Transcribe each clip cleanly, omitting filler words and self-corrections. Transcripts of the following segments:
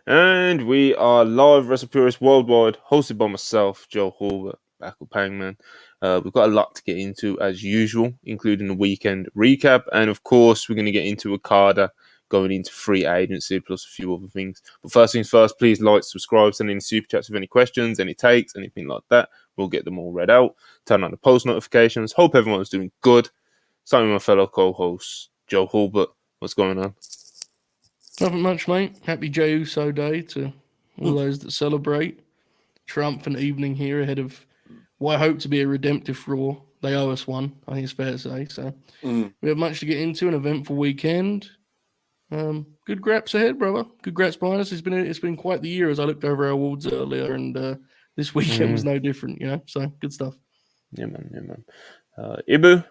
And we are live, WrestlePurists Worldwide, hosted by myself, Joe Hall, back with Pangman. We've got a lot to get into as usual, including the weekend recap. And of course, we're going to get into Okada going into free agency, plus a few other things. But first things first, please like, subscribe, send in super chats with any questions, any takes, anything like that. We'll get them all read out. Turn on the post notifications. Hope everyone's doing good. Starting with my fellow co-host, Joe Hulbert. What's going on? Nothing much, mate. Happy Jey Uso Day to all those that celebrate. Triumphant evening here ahead of what I hope to be a redemptive Raw. They owe us one, I think it's fair to say. So we have much to get into, an eventful weekend. Good graps ahead, brother. Good graps behind us. It's been quite the year as I looked over our awards earlier, and this weekend was no different, you know. So good stuff. Yeah, man. Ibu,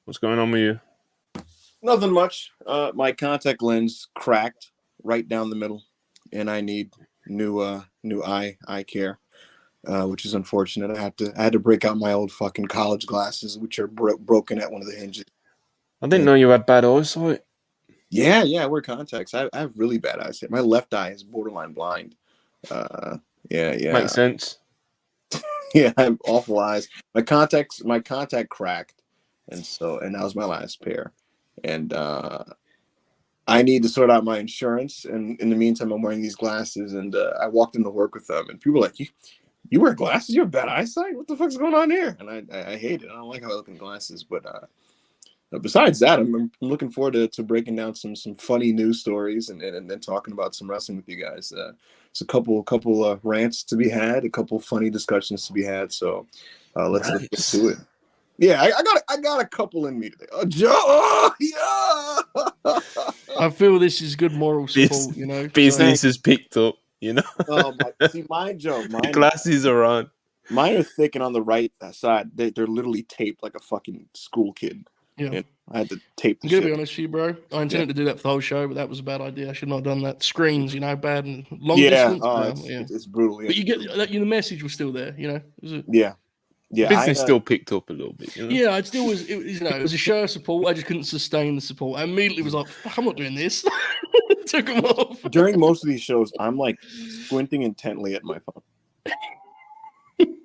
what's going on with you? Nothing much. My contact lens cracked right down the middle, and I need new eye care, which is unfortunate. I had to break out my old fucking college glasses, which are broken at one of the hinges. I didn't know you had bad eyesight. Yeah, I wear contacts. I have really bad eyesight. My left eye is borderline blind. Yeah. Makes sense. Yeah, I have awful eyes. My contact cracked, and that was my last pair. And I need to sort out my insurance. And in the meantime, I'm wearing these glasses. And I walked into work with them, and people were like, "You wear glasses? You have bad eyesight? What the fuck's going on here?" And I hate it. I don't like how I look in glasses. But besides that, I'm looking forward to breaking down some funny news stories and then talking about some wrestling with you guys. It's a couple rants to be had, a couple funny discussions to be had. So let's get to it. Yeah, I got a couple in me today. Joe, yeah. I feel this is good moral support, you know. Business is picked up, you know. Mine, Joe. The glasses are on. Mine are thick and on the right side. They're literally taped like a fucking school kid. Yeah, and I had to tape. I'm gonna be honest with you, bro. I intended to do that for the whole show, but that was a bad idea. I should not have done that. Screens, you know, bad and long distance. It's brutal. Yeah. But you get that. The message was still there, you know. Yeah, business still picked up a little bit. You know? Yeah, it still was. It was a show of support. I just couldn't sustain the support. I immediately was like, "I'm not doing this." Took them off. During most of these shows, I'm like squinting intently at my phone,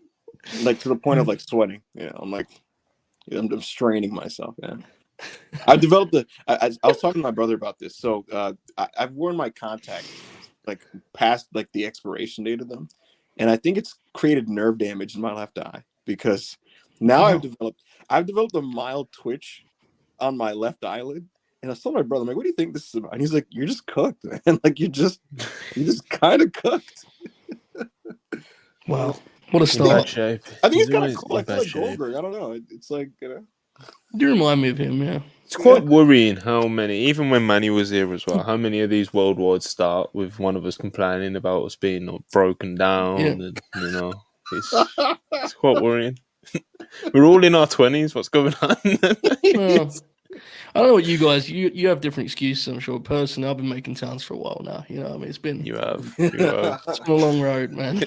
like to the point of like sweating. Yeah, I'm straining myself. Yeah, I've developed I was talking to my brother about this. So I've worn my contacts like past like the expiration date of them, and I think it's created nerve damage in my left eye. Because now I've developed a mild twitch on my left eyelid, and I told my brother, I'm like, "What do you think this is about?" And he's like, "You're just cooked, man. Like you're just kind of cooked." Wow, what a start! Shape. I think he's kind of like Goldberg. I don't know. It's like You remind me of him, yeah. It's quite worrying how many, even when Manny was here as well, how many of these worldwide start with one of us complaining about us being broken down, and you know. It's quite worrying. We're all in our 20s. What's going on? Well, I don't know what you guys. You have different excuses, I'm sure. Personally, I've been making sounds for a while now. You know, what I mean, it's been. You have. It's been a long road, man.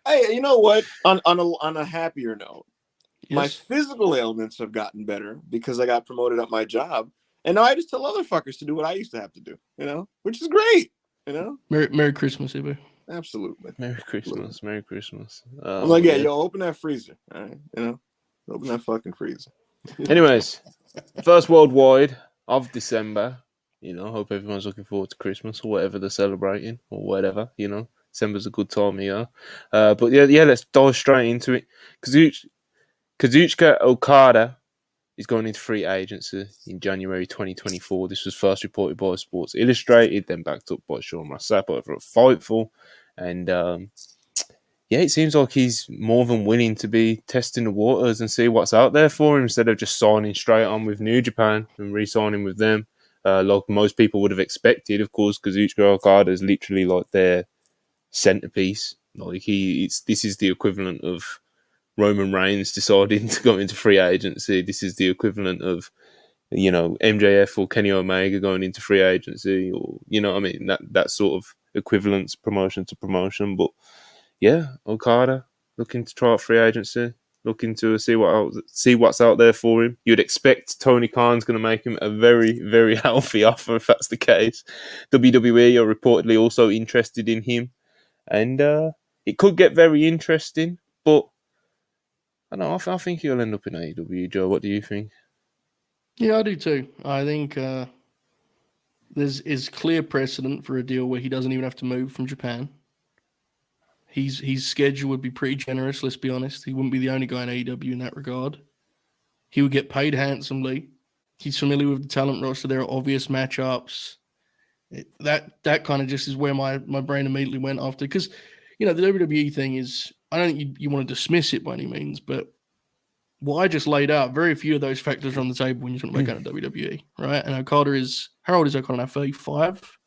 Hey, you know what? On a happier note, my physical ailments have gotten better because I got promoted at my job, and now I just tell other fuckers to do what I used to have to do. You know, which is great. You know. Merry Christmas, Ibu. Absolutely. Merry Christmas. I'm like, yo, open that freezer. All right, you know, open that fucking freezer. Anyways, first worldwide of December. You know, hope everyone's looking forward to Christmas or whatever they're celebrating or whatever. You know, December's a good time of year. But yeah, let's dive straight into it. Kazuchika Okada is going into free agency in January 2024. This was first reported by Sports Illustrated, then backed up by Sean Rossap over at Fightful. And it seems like he's more than willing to be testing the waters and see what's out there for him instead of just signing straight on with New Japan and re-signing with them. Like most people would have expected, of course, Kazuchika Okada is literally like their centerpiece. Like this is the equivalent of Roman Reigns deciding to go into free agency. This is the equivalent of, you know, MJF or Kenny Omega going into free agency, or, you know what I mean? That sort of equivalence, promotion to promotion. But yeah, Okada looking to try out free agency. looking to see what's out there for him. You'd expect Tony Khan's going to make him a very, very healthy offer if that's the case. WWE are reportedly also interested in him, and it could get very interesting. But I don't know. I think he'll end up in AEW. Joe, what do you think? Yeah, I do too. I think there's clear precedent for a deal where he doesn't even have to move from Japan. His schedule would be pretty generous, let's be honest. He wouldn't be the only guy in AEW in that regard. He would get paid handsomely. He's familiar with the talent roster. There are obvious matchups. That kind of just is where my brain immediately went after. Because, the WWE thing is, I don't think you want to dismiss it by any means, but what I just laid out, very few of those factors are on the table when you're talking about going to WWE, right? And Okada is, how old is Okada now? 35?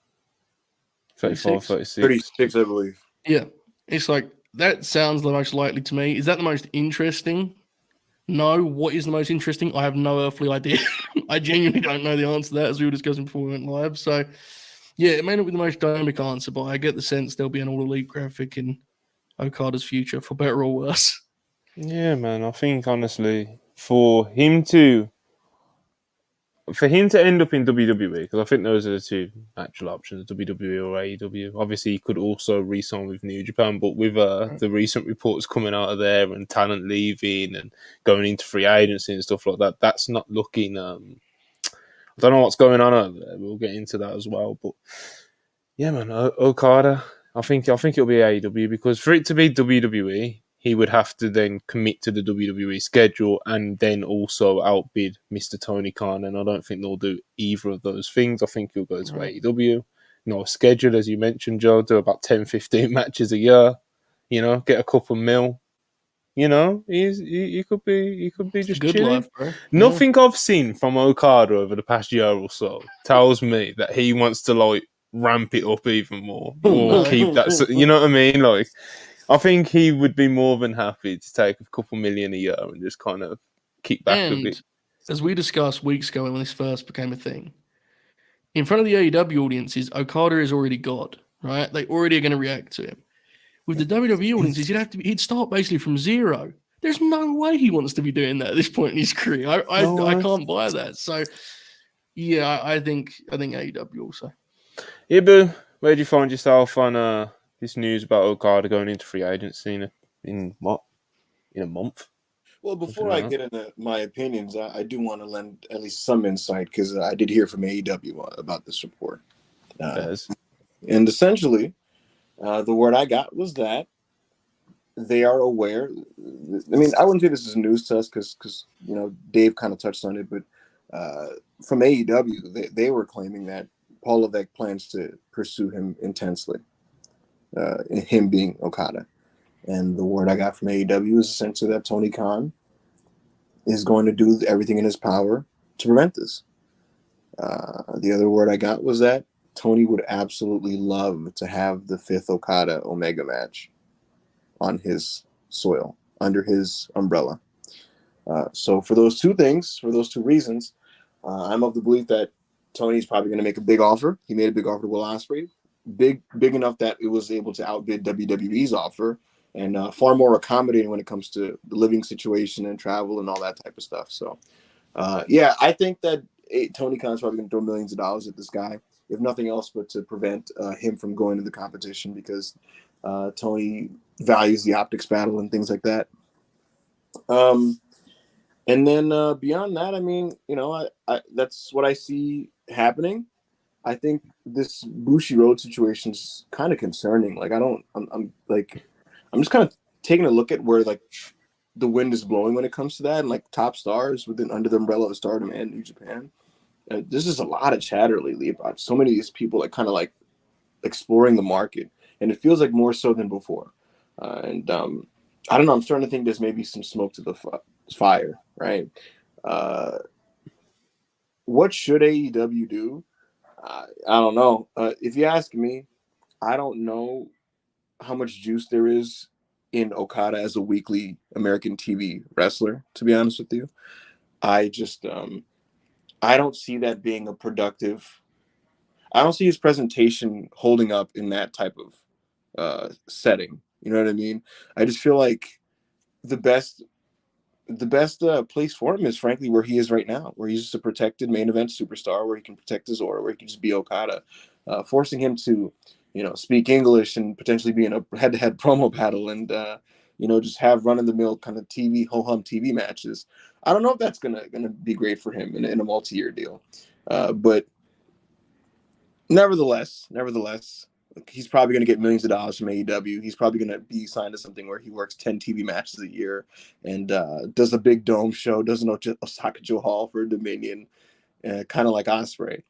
35, 36. 36, I believe. Yeah. It's like, that sounds the most likely to me. Is that the most interesting? No. What is the most interesting? I have no earthly idea. I genuinely don't know the answer to that, as we were discussing before we went live. So, yeah, it may not be the most dynamic answer, but I get the sense there'll be an all-elite graphic in Okada's future, for better or worse. Yeah, man. I think, honestly, for him to end up in WWE, because I think those are the two actual options, WWE or AEW. Obviously, he could also re-sign with New Japan, but with the recent reports coming out of there and talent leaving and going into free agency and stuff like that, that's not looking... I don't know what's going on over there. We'll get into that as well. But yeah, man, Okada, I think it'll be AEW, because for it to be WWE, he would have to then commit to the WWE schedule and then also outbid Mr. Tony Khan. And I don't think they'll do either of those things. I think he'll go to AEW. Schedule, as you mentioned, Joe, do about 10, 15 matches a year. Get a couple mil. He could be It's just a good chilling. life, bro. Nothing I've seen from Okada over the past year or so tells me that he wants to ramp it up even more or keep that. You know what I mean? I think he would be more than happy to take a couple million a year and just kind of kick back a bit. As we discussed weeks ago when this first became a thing, in front of the AEW audiences, Okada is already God, right? They already are going to react to him. With the WWE audiences, he'd start basically from zero. There's no way he wants to be doing that at this point in his career. I can't buy that. So, yeah, I think AEW also. Yeah, Boo, where do you find yourself on this news about Okada going into free agency in a month? Well, before I get into my opinions, I do want to lend at least some insight, because I did hear from AEW about this report. And essentially, the word I got was that they are aware. I mean, I wouldn't say this is news to us because Dave kind of touched on it, but from AEW, they were claiming that Paul Levesque plans to pursue him intensely, him being Okada. And the word I got from AEW is essentially that Tony Khan is going to do everything in his power to prevent this. The other word I got was that Tony would absolutely love to have the 5th Okada Omega match on his soil, under his umbrella. So for those two reasons, I'm of the belief that Tony's probably going to make a big offer. He made a big offer to Will Ospreay, big enough that it was able to outbid WWE's offer, and far more accommodating when it comes to the living situation and travel and all that type of stuff. So, I think that Tony Khan's probably going to throw millions of dollars at this guy, if nothing else but to prevent him from going to the competition, because Tony values the optics battle and things like that. And then beyond that, I mean, I that's what I see happening. I think this Bushi Road situation is kind of concerning. I'm just kind of taking a look at where the wind is blowing when it comes to that, and top stars under the umbrella of Stardom and New Japan. There's just a lot of chatter lately about so many of these people kind of exploring the market, and it feels like more so than before. I don't know. I'm starting to think there's maybe some smoke to the fire, right? What should AEW do? I don't know. If you ask me, I don't know how much juice there is in Okada as a weekly American TV wrestler, to be honest with you. I just I don't see that being a productive. I don't see his presentation holding up in that type of setting. You know what I mean? I just feel like the best the best place for him is frankly where he is right now, where he's just a protected main event superstar, where he can protect his aura, where he can just be Okada. Forcing him to, speak English and potentially be in a head-to-head promo battle and, just have run-of-the-mill kind of ho-hum TV matches. I don't know if that's gonna be great for him in a multi-year deal, but nevertheless, he's probably going to get millions of dollars from AEW. He's probably going to be signed to something where he works 10 TV matches a year and does a big dome show, does an Osaka Joe Hall for Dominion, kind of like Ospreay.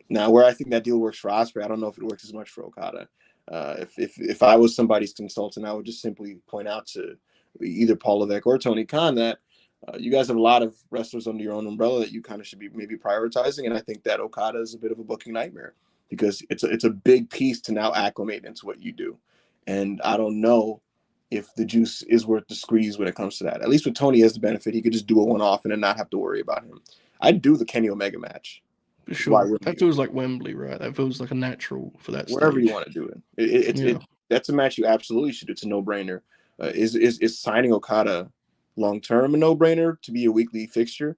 Now, where I think that deal works for Ospreay, I don't know if it works as much for Okada. If I was somebody's consultant, I would just simply point out to either Paul Levesque or Tony Khan that you guys have a lot of wrestlers under your own umbrella that you kind of should be maybe prioritizing. And I think that Okada is a bit of a booking nightmare because it's a big piece to now acclimate into what you do. And I don't know if the juice is worth the squeeze when it comes to that. At least with Tony has the benefit, he could just do a one-off and then not have to worry about him. I'd do the Kenny Omega match. For sure. That feels like Wembley, right? That feels like a natural for that wherever stage. You want to do it. That's a match you absolutely should do. It's a no-brainer. Is signing Okada long-term a no-brainer to be a weekly fixture?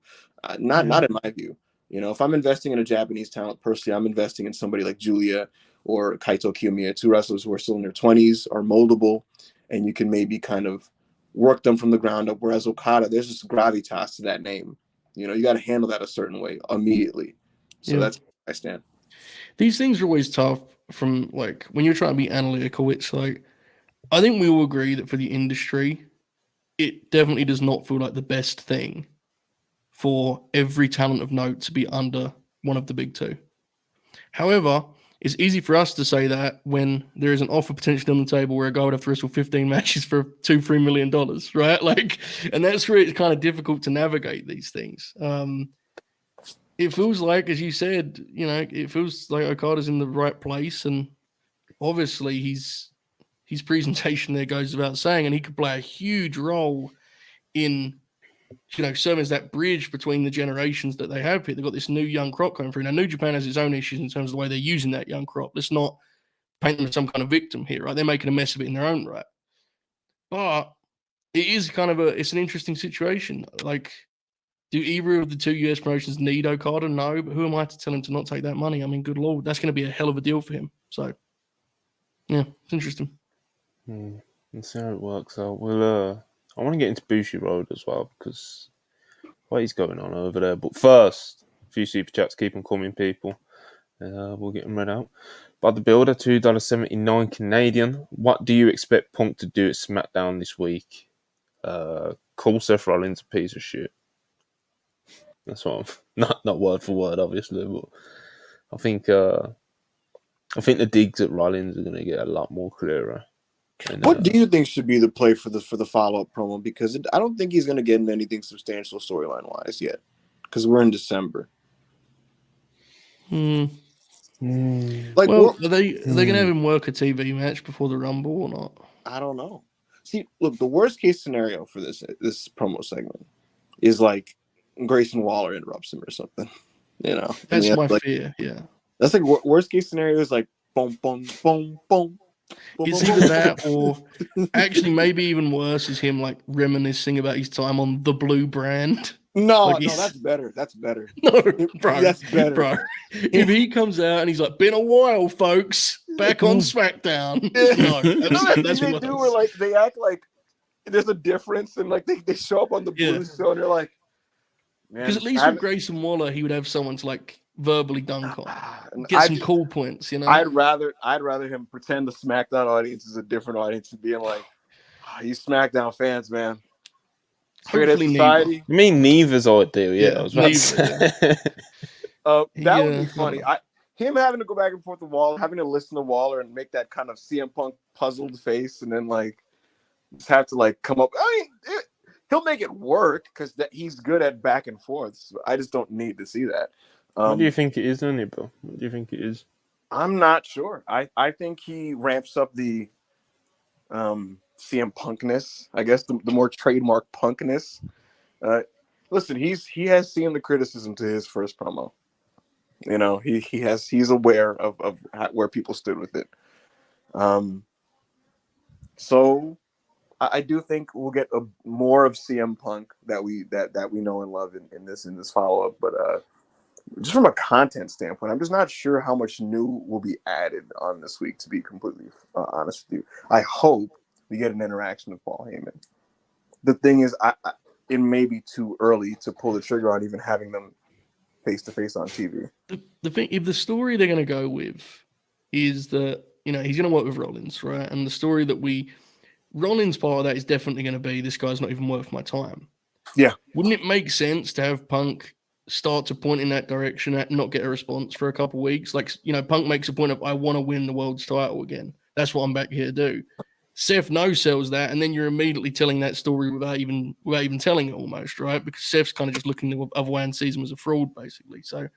Not in my view. If I'm investing in a Japanese talent, personally, I'm investing in somebody like Julia or Kaito Kiyomiya, two wrestlers who are still in their 20s, are moldable, and you can maybe kind of work them from the ground up. Whereas Okada, there's just gravitas to that name. You got to handle that a certain way immediately. So that's where I stand. These things are always tough from, like, when you're trying to be analytical. It's like, I think we all agree that for the industry, it definitely does not feel like the best thing for every talent of note to be under one of the big two. However, it's easy for us to say that when there is an offer potentially on the table where a guy would have to wrestle 15 matches for $2-3 million, right? Like, and that's where it's kind of difficult to navigate these things. It feels like, as you said, it feels like Okada's in the right place, and obviously his presentation there goes without saying, and he could play a huge role in serving as that bridge between the generations that they have here. They've got this new young crop coming through. Now, New Japan has its own issues in terms of the way they're using that young crop. Let's not paint them as some kind of victim here, right? They're making a mess of it in their own right. But it is it's an interesting situation. Like, do either of the two US promotions need Okada? No, but who am I to tell him to not take that money? I mean, good Lord, that's going to be a hell of a deal for him. So, yeah, it's interesting. Let's see how it works. So I want to get into Bushi Road as well because what is going on over there. But first, a few super chats, keep them coming, people. We'll get them read out. By the builder, $2.79 Canadian. What do you expect Punk to do at SmackDown this week? Call Seth Rollins a piece of shit. That's what I'm not word for word, obviously, but I think the digs at Rollins are going to get a lot more clearer. And, what do you think should be the play for the follow-up promo? Because I don't think he's going to get into anything substantial storyline-wise yet, because we're in December. Like, well, are they going to have him work a TV match before the Rumble or not? I don't know. See, look, the worst-case scenario for this promo segment is like Grayson Waller interrupts him or something. That's my fear. Yeah, that's like worst-case scenario is like boom, boom, boom, boom. It's either that or actually maybe even worse is him like reminiscing about his time on the Blue brand. No, that's better. That's better. No, bro. That's better. Bro. If he comes out and he's like, been a while, folks, back on SmackDown. No, that's what they do where like they act like there's a difference and like they show up on the Blue show and they're like, man. Because at least with Grayson Waller, he would have someone to like verbally dunk on, get some cool points. I'd rather him pretend the SmackDown audience is a different audience and being like, you SmackDown fans, man. Straight edge society. You mean neither's ideal? Yeah, I was about to say. That would be funny. Him having to go back and forth the Waller, having to listen to Waller and make that kind of CM Punk puzzled face, and then like just have to like come up. I mean, he'll make it work because he's good at back and forth. I just don't need to see that. What do you think it is, Bill? What do you think it is? I'm not sure. I think he ramps up the CM Punkness, I guess, the more trademark Punkness. Listen, he has seen the criticism to his first promo. He's aware of where people stood with it. So I do think we'll get more of CM Punk that we know and love in this follow up. But just from a content standpoint, I'm just not sure how much new will be added on this week. To be completely honest with you, I hope we get an interaction with Paul Heyman. The thing is, it may be too early to pull the trigger on even having them face to face on TV. The thing, if the story they're going to go with is that, you know, he's going to work with Rollins, right? And the story that Rollins part of that is definitely going to be, this guy's not even worth my time. Yeah. Wouldn't it make sense to have Punk start to point in that direction and not get a response for a couple of weeks? Like, you know, Punk makes a point of, I want to win the world's title again. That's what I'm back here to do. Seth no-sells that, and then you're immediately telling that story without even telling it almost, right? Because Seth's kind of just looking the other way and sees him as a fraud, basically. So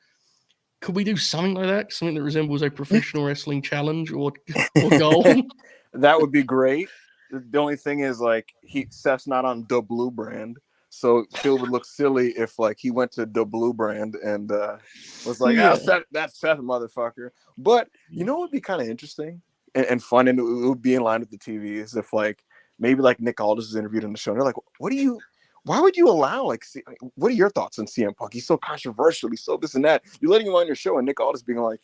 could we do something like that? Something that resembles a professional wrestling challenge or goal? That would be great. The only thing is, like, Seth's not on the Blue brand, so Phil would look silly if, like, he went to the Blue brand and was like, Yeah. that's Seth, motherfucker. But you know what would be kind of interesting and fun, and it would be in line with the TV, is if, like, maybe, like, Nick Aldis is interviewed in the show, and they're like, why would you allow, like, what are your thoughts on CM Punk? He's so controversial. He's so this and that. You're letting him on your show, and Nick Aldis being like,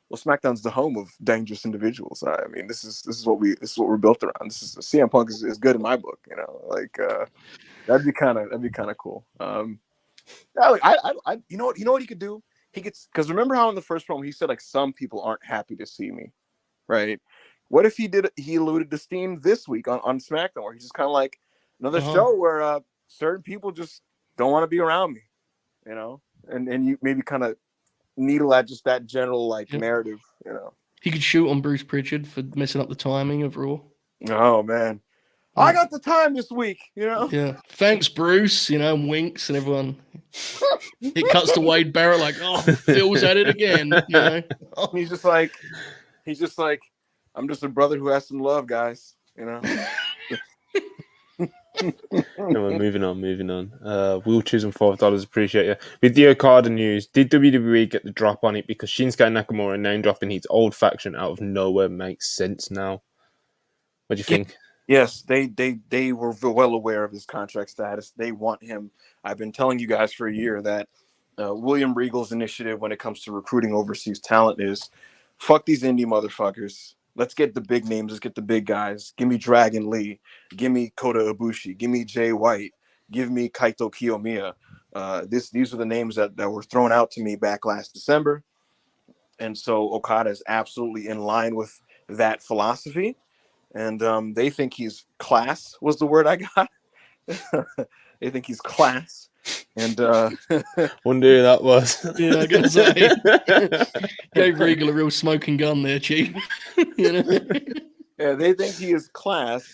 well, SmackDown's the home of dangerous individuals. I mean, this is what we're built around. CM Punk is good in my book, you know. Like, that'd be kind of cool. You know what he could do? He gets, because remember how in the first promo he said, like, some people aren't happy to see me, right? What if he alluded to Steen this week on SmackDown, where he's just kind of like another show where certain people just don't want to be around me, you know, and you maybe kind of needle at just that general, like, narrative, you know. He could shoot on Bruce Pritchard for messing up the timing of Raw. Oh man, I got the time this week, you know. Yeah, thanks, Bruce. You know, and winks and everyone. It cuts to Wade Barrett like, oh, Phil's at it again. You know, he's just like, I'm just a brother who has some love, guys. You know. Anyway, moving on. Wheelchairs and $5. Appreciate you. With the Okada news, did WWE get the drop on it? Because Shinsuke Nakamura name dropping his old faction out of nowhere makes sense now. What do you think? Yes, they were well aware of his contract status. They want him. I've been telling you guys for a year that William Regal's initiative when it comes to recruiting overseas talent is, fuck these indie motherfuckers. Let's get the big names. Let's get the big guys. Give me Dragon Lee. Give me Kota Ibushi. Give me Jay White. Give me Kaito Kiyomiya. These are the names that were thrown out to me back last December. And so Okada is absolutely in line with that philosophy. And they think he's class was the word I got. They think he's class. And wonder who that was. Yeah, I gotta say, gave Regal a real smoking gun there, Chief. You know? Yeah, they think he is class,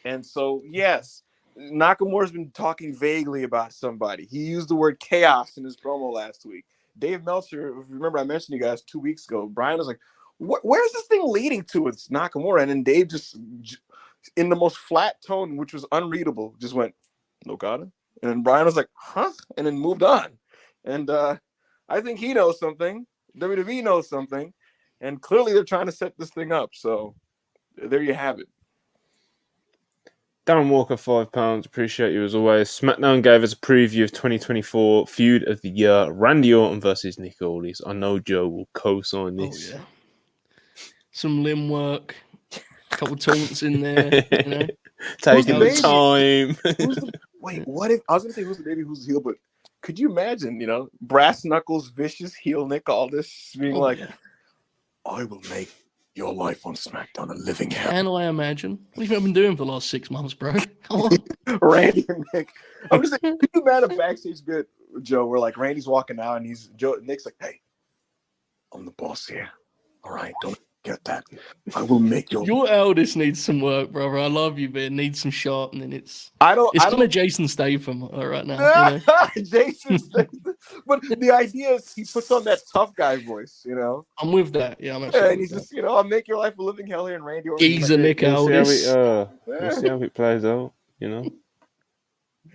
and so yes, Nakamura's been talking vaguely about somebody. He used the word chaos in his promo last week. Dave Meltzer, remember I mentioned you guys 2 weeks ago. Brian was like, "Where's this thing leading to?" It's Nakamura, and then Dave just, in the most flat tone, which was unreadable, just went, "Okada." And then Brian was like, huh? And then moved on. And I think he knows something. WWE knows something. And clearly they're trying to set this thing up. So there you have it. Darren Walker, £5. Appreciate you as always. SmackDown gave us a preview of 2024 Feud of the Year. Randy Orton versus Nick Aldis. I know Joe will co-sign this. Oh, yeah. Some limb work. A couple taunts in there. You know? Taking the time. Wait, what if I was gonna say who's the baby, who's the heel, but could you imagine, you know, brass knuckles, vicious heel Nick Aldis being I will make your life on SmackDown a living hell. Can I imagine? What have you been doing for the last 6 months, bro? Come on. Randy and Nick. I'm just saying, could you imagine a backstage bit, Joe, where, like, Randy's walking out and Nick's like, hey, I'm the boss here. All right, don't get that. I will make your eldest needs some work, brother. I love you, but it needs some sharpening. It's kind of Jason Statham right now. You know? Jason Statham. But the idea is he puts on that tough guy voice, you know. I'm with that. Yeah, I'm and he's just, you know, I'll make your life a living hell here, and Randy Orton. He's a Nick Aldis. We'll see how it plays out, you know.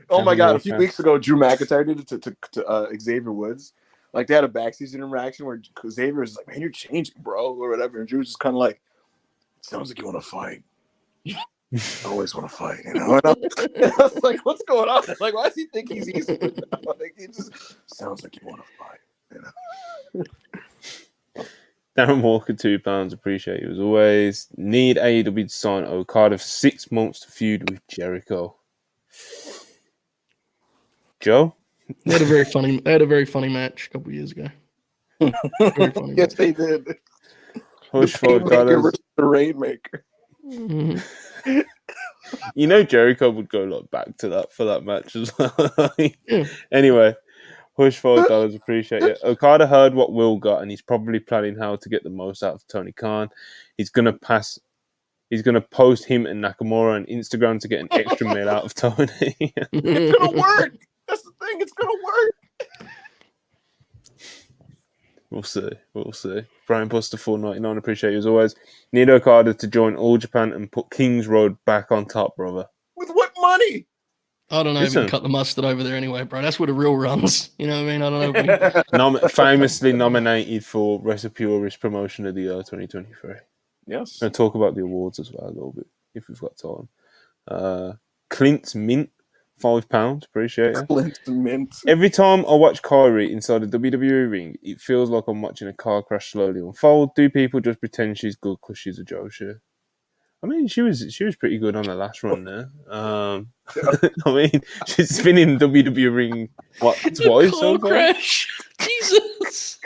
Oh my God! A few weeks ago, Drew McIntyre did it to Xavier Woods. Like, they had a backstage interaction where Xavier was like, "Man, you're changing, bro," or whatever. And Drew's just kind of like, "Sounds like you want to fight." I always want to fight, you know. And I was like, what's going on? Like, why does he think he's easy? Like, it just sounds like you want to fight, you know. Darren Walker, £2. Appreciate you as always. Need AEW to sign Okada for 6 months to feud with Jericho. Joe? They had a very funny match a couple of years ago. Very funny Yes, match. they did. Push The Painmaker $5. versus the Rainmaker. Mm-hmm. You know Jericho would go like back to that for that match as well. Yeah. Anyway, push $5. Appreciate it. Okada heard what Will got, and he's probably planning how to get the most out of Tony Khan. He's gonna post him and Nakamura on Instagram to get an extra meal out of Tony. It's gonna work. That's the thing. It's gonna work. We'll see. Brian Buster $4.99. Appreciate you as always. Need Okada to join All Japan and put King's Road back on top, brother. With what money? I don't know if you Listen. can cut the mustard over there anyway, bro. That's where the real runs. You know what I mean? I don't know. Famously nominated for WrestlePurists Promotion of the Year 2023. Yes. Going to talk about the awards as well a little bit if we've got time. Clint's Mint, £5. Appreciate it. Clint Mint. Every time I watch Kairi inside a WWE ring, it feels like I'm watching a car crash slowly unfold. Do people just pretend she's good because she's a Joshi? I mean, she was pretty good on the last run there. I mean, she's been in the WWE ring twice so far. Crash. Jesus.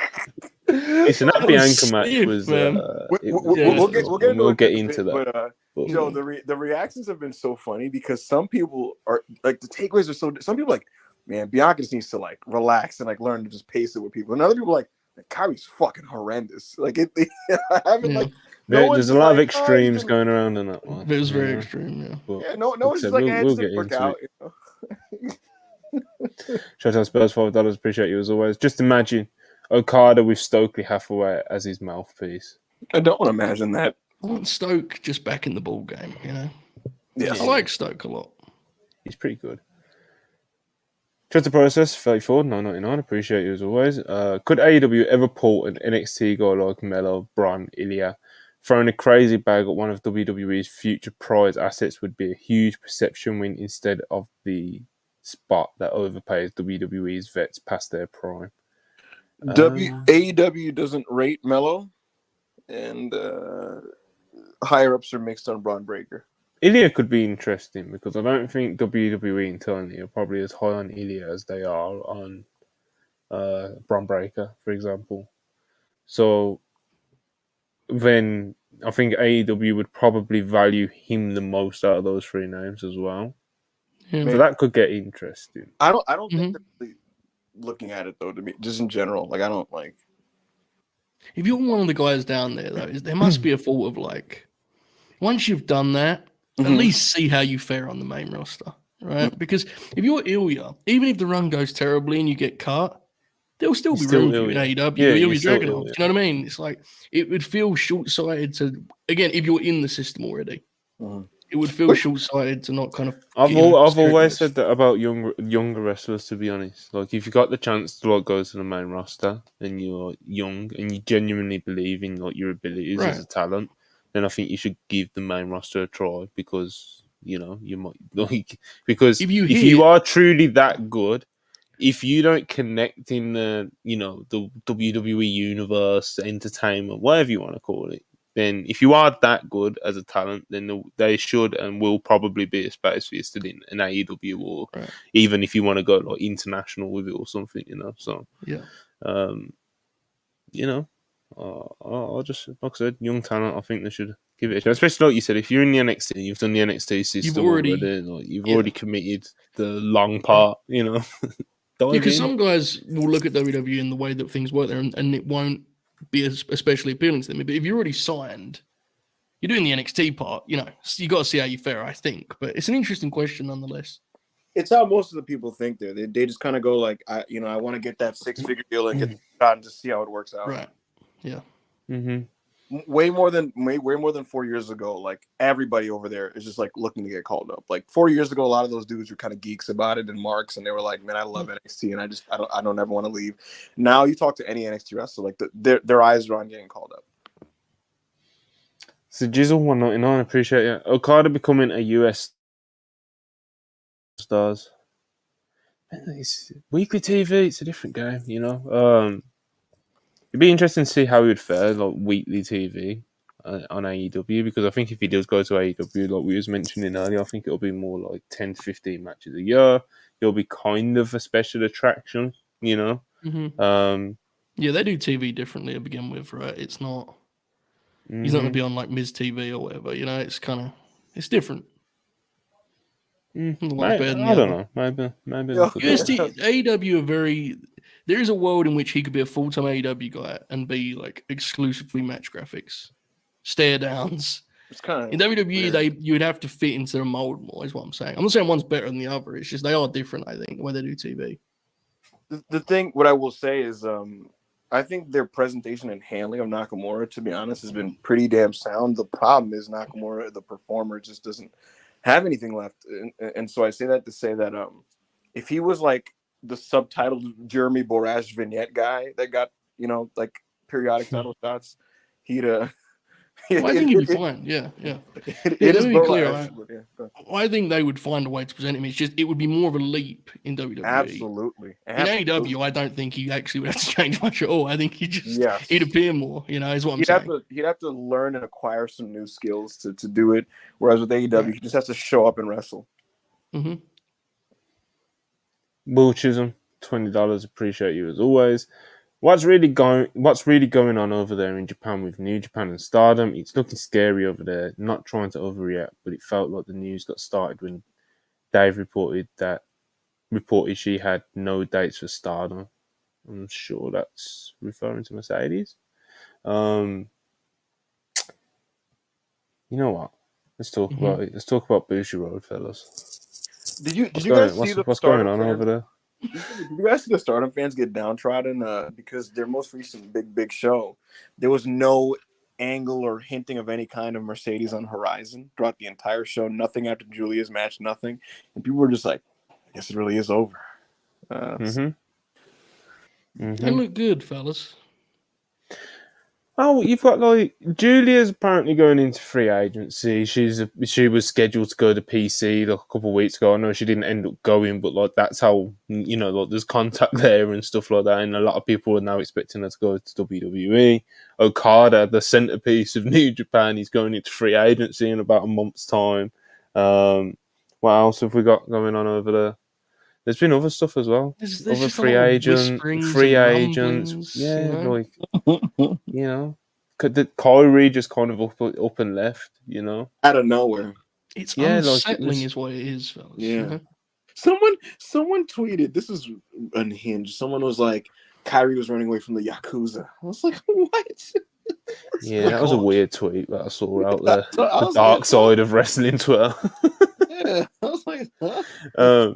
Listen, that Bianca match was. We'll get into that. But Joe, the reactions have been so funny because some people are like the takeaways are so. Some people are like, man, Bianca just needs to like relax and like learn to just pace it with people. And other people are like Kyrie's fucking horrendous. Like I haven't like. There's a lot of extremes going around in that one. It was very extreme, yeah. But, no one's just like, we'll get work out. You know? Shout out Spurs, $5. Appreciate you as always. Just imagine Okada with Stokely Hathaway as his mouthpiece. I don't want to imagine that. I want Stoke just back in the ball game, you know? Yes. I like Stoke a lot. He's pretty good. Trust the process, 34, $9.99. Appreciate you as always. Could AEW ever pull an NXT guy like Melo, Bron, Ilya? Throwing a crazy bag at one of WWE's future prize assets would be a huge perception win instead of the spot that overpays WWE's vets past their prime. AEW doesn't rate Melo, and higher ups are mixed on Braun Breaker. Ilya could be interesting because I don't think WWE internally are probably as high on Ilya as they are on Braun Breaker, for example. So then I think AEW would probably value him the most out of those three names as well. Yeah. So that could get interesting. I don't think they're really looking at it though. To me, just in general, like I don't like. If you're one of the guys down there, though, there must be a thought of like, once you've done that, at least see how you fare on the main roster, right? Because if you're Ilya, even if the run goes terribly and you get cut, there'll still be room for you in AEW. Yeah, you'll be still Dragunov. Ilya. Do you know what I mean? It's like it would feel short-sighted to again if you're in the system already. It would feel short-sighted to not kind of. I've always said that about younger wrestlers. To be honest, like if you got the chance to like go to the main roster and you're young and you genuinely believe in like your abilities as a talent, then I think you should give the main roster a try because you know you might like because if you are truly that good. If you don't connect in the WWE universe, entertainment, whatever you want to call it, then if you are that good as a talent, then they should and will probably be a space for you still in an AEW or even if you want to go like international with it or something, you know. So I'll just like I said, young talent. I think they should give it a chance, especially like you said. If you're in the NXT, you've done the NXT system you've already committed the long part, you know. Because some guys will look at WWE in the way that things work there, and it won't be especially appealing to them. But if you're already signed, you're doing the NXT part. You know, so you got to see how you fare, I think. But it's an interesting question nonetheless. It's how most of the people think there. They just kind of go like, I want to get that 6-figure deal and get the shot and just see how it works out. Right. Yeah. Mm-hmm. Way more than 4 years ago, like everybody over there is just like looking to get called up. Like 4 years ago, a lot of those dudes were kind of geeks about it and marks, and they were like, "Man, I love NXT, and I don't ever want to leave." Now you talk to any NXT wrestler, like their eyes are on getting called up. So Jizzle 199, appreciate it. Okada becoming a US stars. It's weekly TV. It's a different game, you know. It'd be interesting to see how he would fare like weekly TV on AEW, because I think if he does go to AEW, like we was mentioning earlier, I think it'll be more like 10 to 15 matches a year. It'll be kind of a special attraction, you know. Yeah, they do TV differently to begin with, right? It's not. He's not going to be on like Miz TV or whatever. You know, it's different. One's better than the I don't other. know. Maybe. AEW are very. There is a world in which he could be a full-time AEW guy and be like exclusively match graphics, stare downs. It's kind of in WWE. You would have to fit into their mold more. Is what I'm saying. I'm not saying one's better than the other. It's just they are different. I think the way they do TV. the thing. What I will say is, I think their presentation and handling of Nakamura, to be honest, has been pretty damn sound. The problem is Nakamura, the performer, just doesn't have anything left, and so I say that to say that if he was like the subtitled Jeremy Borash vignette guy that got like periodic title shots, he'd I think he'd be fine. Yeah. It is clear. I think they would find a way to present him. It's just it would be more of a leap in WWE. Absolutely. In AEW, I don't think he actually would have to change much at all. I think he'd appear more. Is what I'm saying. He'd have to learn and acquire some new skills to do it. Whereas with AEW, he just has to show up and wrestle. Mm-hmm. Will Chisholm, $20. Appreciate you as always. What's really going on over there in Japan with New Japan and Stardom? It's looking scary over there. Not trying to overreact, but it felt like the news got started when Dave reported she had no dates for Stardom. I'm sure that's referring to Mercedes. You know what? Let's talk about it. Let's talk about Bushi Road, fellas. Did you guys see what's going on over there? Did you guys see the Stardom fans get downtrodden because their most recent big show, there was no angle or hinting of any kind of Mercedes on horizon throughout the entire show? Nothing after Julia's match, nothing. And people were just like, I guess it really is over. They look good, fellas. Oh, you've got like Julia's apparently going into free agency. She was scheduled to go to PC like a couple of weeks ago. I know she didn't end up going, but like that's how like there's contact there and stuff like that. And a lot of people are now expecting her to go to WWE. Okada, the centerpiece of New Japan, he's going into free agency in about a month's time. What else have we got going on over there? There's been other stuff as well. There's other free agents, yeah, like Kairi just kind of up and left, out of nowhere. It's unsettling, is what it is, fellas. Yeah. Someone tweeted. This is unhinged. Someone was like, Kairi was running away from the Yakuza. I was like, what? Yeah, that was a weird tweet that I saw out there. The dark side of wrestling Twitter. Yeah, I was like, huh?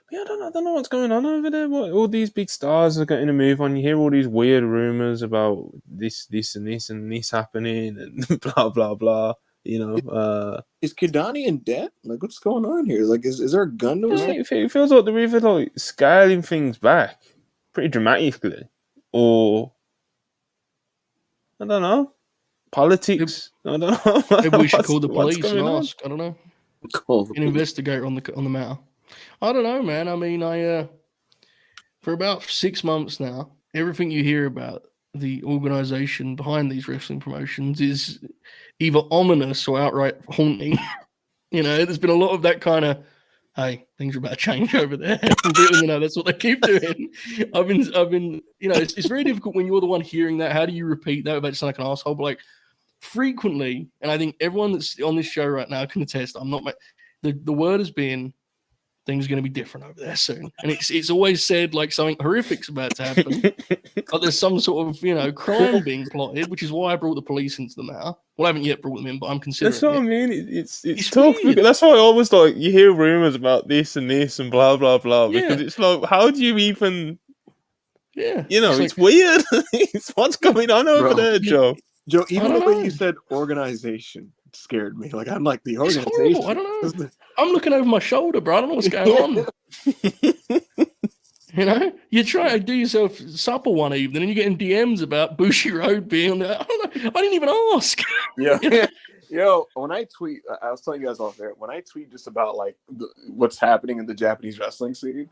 Yeah, I don't know what's going on over there. All these big stars are getting a move on. You hear all these weird rumors about this and this happening and blah blah blah. Is Kidani in debt? Like, what's going on here? Like, is there a gun to it? It feels like they're either like scaling things back pretty dramatically, or I don't know, politics. I don't know. Maybe we should call the police and ask. I don't know. An investigator on the matter. I don't know, man. I mean, for about 6 months now, everything you hear about the organization behind these wrestling promotions is either ominous or outright haunting. There's been a lot of that kind of, hey, things are about to change over there. That's what they keep doing. I've been, it's very difficult when you're the one hearing that. How do you repeat that without sounding like an asshole? But like frequently, and I think everyone that's on this show right now can attest, the word has been, things are going to be different over there soon. And it's always said like something horrific's about to happen. Like there's some sort of, crime being plotted, which is why I brought the police into the matter. Well, I haven't yet brought them in, but I'm considering That's what I mean. It's tough. That's why I always like, you hear rumors about this and blah, blah, blah. Because it's like, how do you even... Yeah. It's weird. It's what's going on over there, Joe. Joe, even the way you said organization scared me. Like, I'm like, the organization. I don't know. I'm looking over my shoulder, bro. I don't know what's going on. You know, you try to do yourself supper one evening, and you're getting DMs about Bushiroad being there. I don't know. I didn't even ask. Yeah. You know? Yo, when I tweet, I was telling you guys off there, when I tweet just about like what's happening in the Japanese wrestling scene,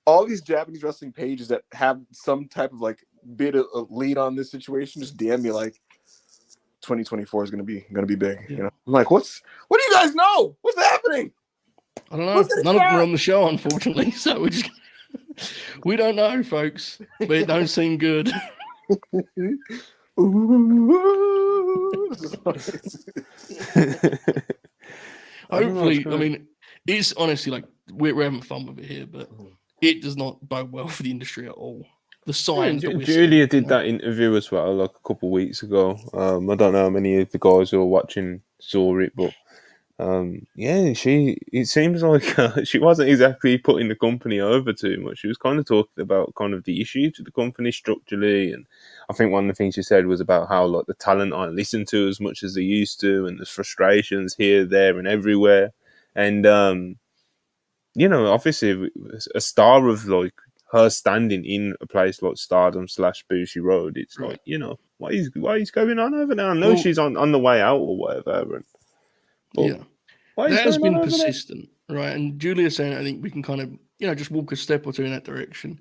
all these Japanese wrestling pages that have some type of like bit of lead on this situation just DM me like 2024 is gonna be big. Yeah. You know, I'm like, what do you guys know? What's happening? I don't know. What's None of them are on the show, unfortunately. So we don't know, folks. But it don't seem good. Hopefully, I mean, it's honestly like we're having fun with it here, but it does not bode well for the industry at all. The signs that we're Julia seeing, did that interview as well, like a couple of weeks ago. I don't know how many of the guys who are watching saw it, but yeah, it seems like she wasn't exactly putting the company over too much. She was kind of talking about kind of the issues with the company structurally, and I think one of the things she said was about how like the talent aren't listened to as much as they used to, and there's frustrations here, there, and everywhere. And you know, obviously, a star of like her standing in a place like Stardom / Bushi Road, it's Right. like, you know, what is going on over there? I know she's on the way out or whatever. Yeah. What That has been over persistent, right? And Julia's saying, I think we can kind of, you know, just walk a step or two in that direction.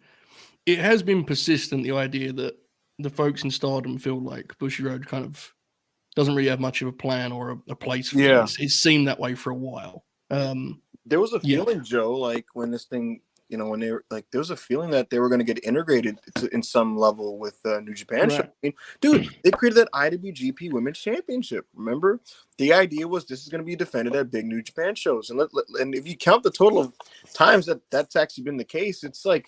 It has been persistent, the idea that the folks in Stardom feel like Bushy Road kind of doesn't really have much of a plan or a place for them. It's seemed that way for a while. There was a feeling, Joe, like when this thing, you know, when they were like, there was a feeling that they were going to get integrated in some level with New Japan show. I mean, dude, they created that IWGP Women's Championship. Remember, the idea was this is going to be defended at big New Japan shows, and and if you count the total of times that's actually been the case, it's like,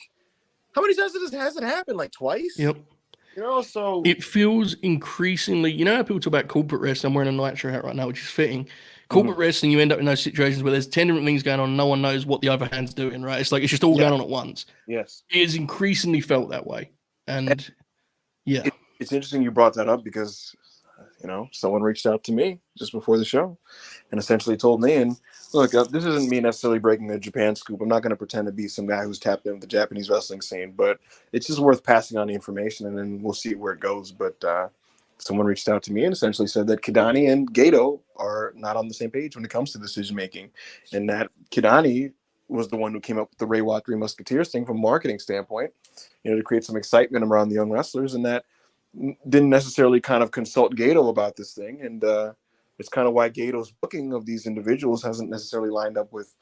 how many times has it happened? Like twice? Yep. You know, so it feels increasingly, you know how people talk about corporate wrestling. I'm wearing a Nitro hat right now, which is fitting. Corporate wrestling, you end up in those situations where there's 10 different things going on. No one knows what the other hand's doing, right? It's like it's just all going on at once. Yes. It is increasingly felt that way. And yeah. It's interesting you brought that up because, you know, someone reached out to me just before the show and essentially told me, and look, this isn't me necessarily breaking the Japan scoop. I'm not going to pretend to be some guy who's tapped into the Japanese wrestling scene, but it's just worth passing on the information, and then we'll see where it goes. But someone reached out to me and essentially said that Kidani and Gato are not on the same page when it comes to decision making, and that Kidani was the one who came up with the Reiwa Three Musketeers thing from a marketing standpoint, you know, to create some excitement around the young wrestlers, and that didn't necessarily kind of consult Gato about this thing, and it's kind of why Gato's booking of these individuals hasn't necessarily lined up with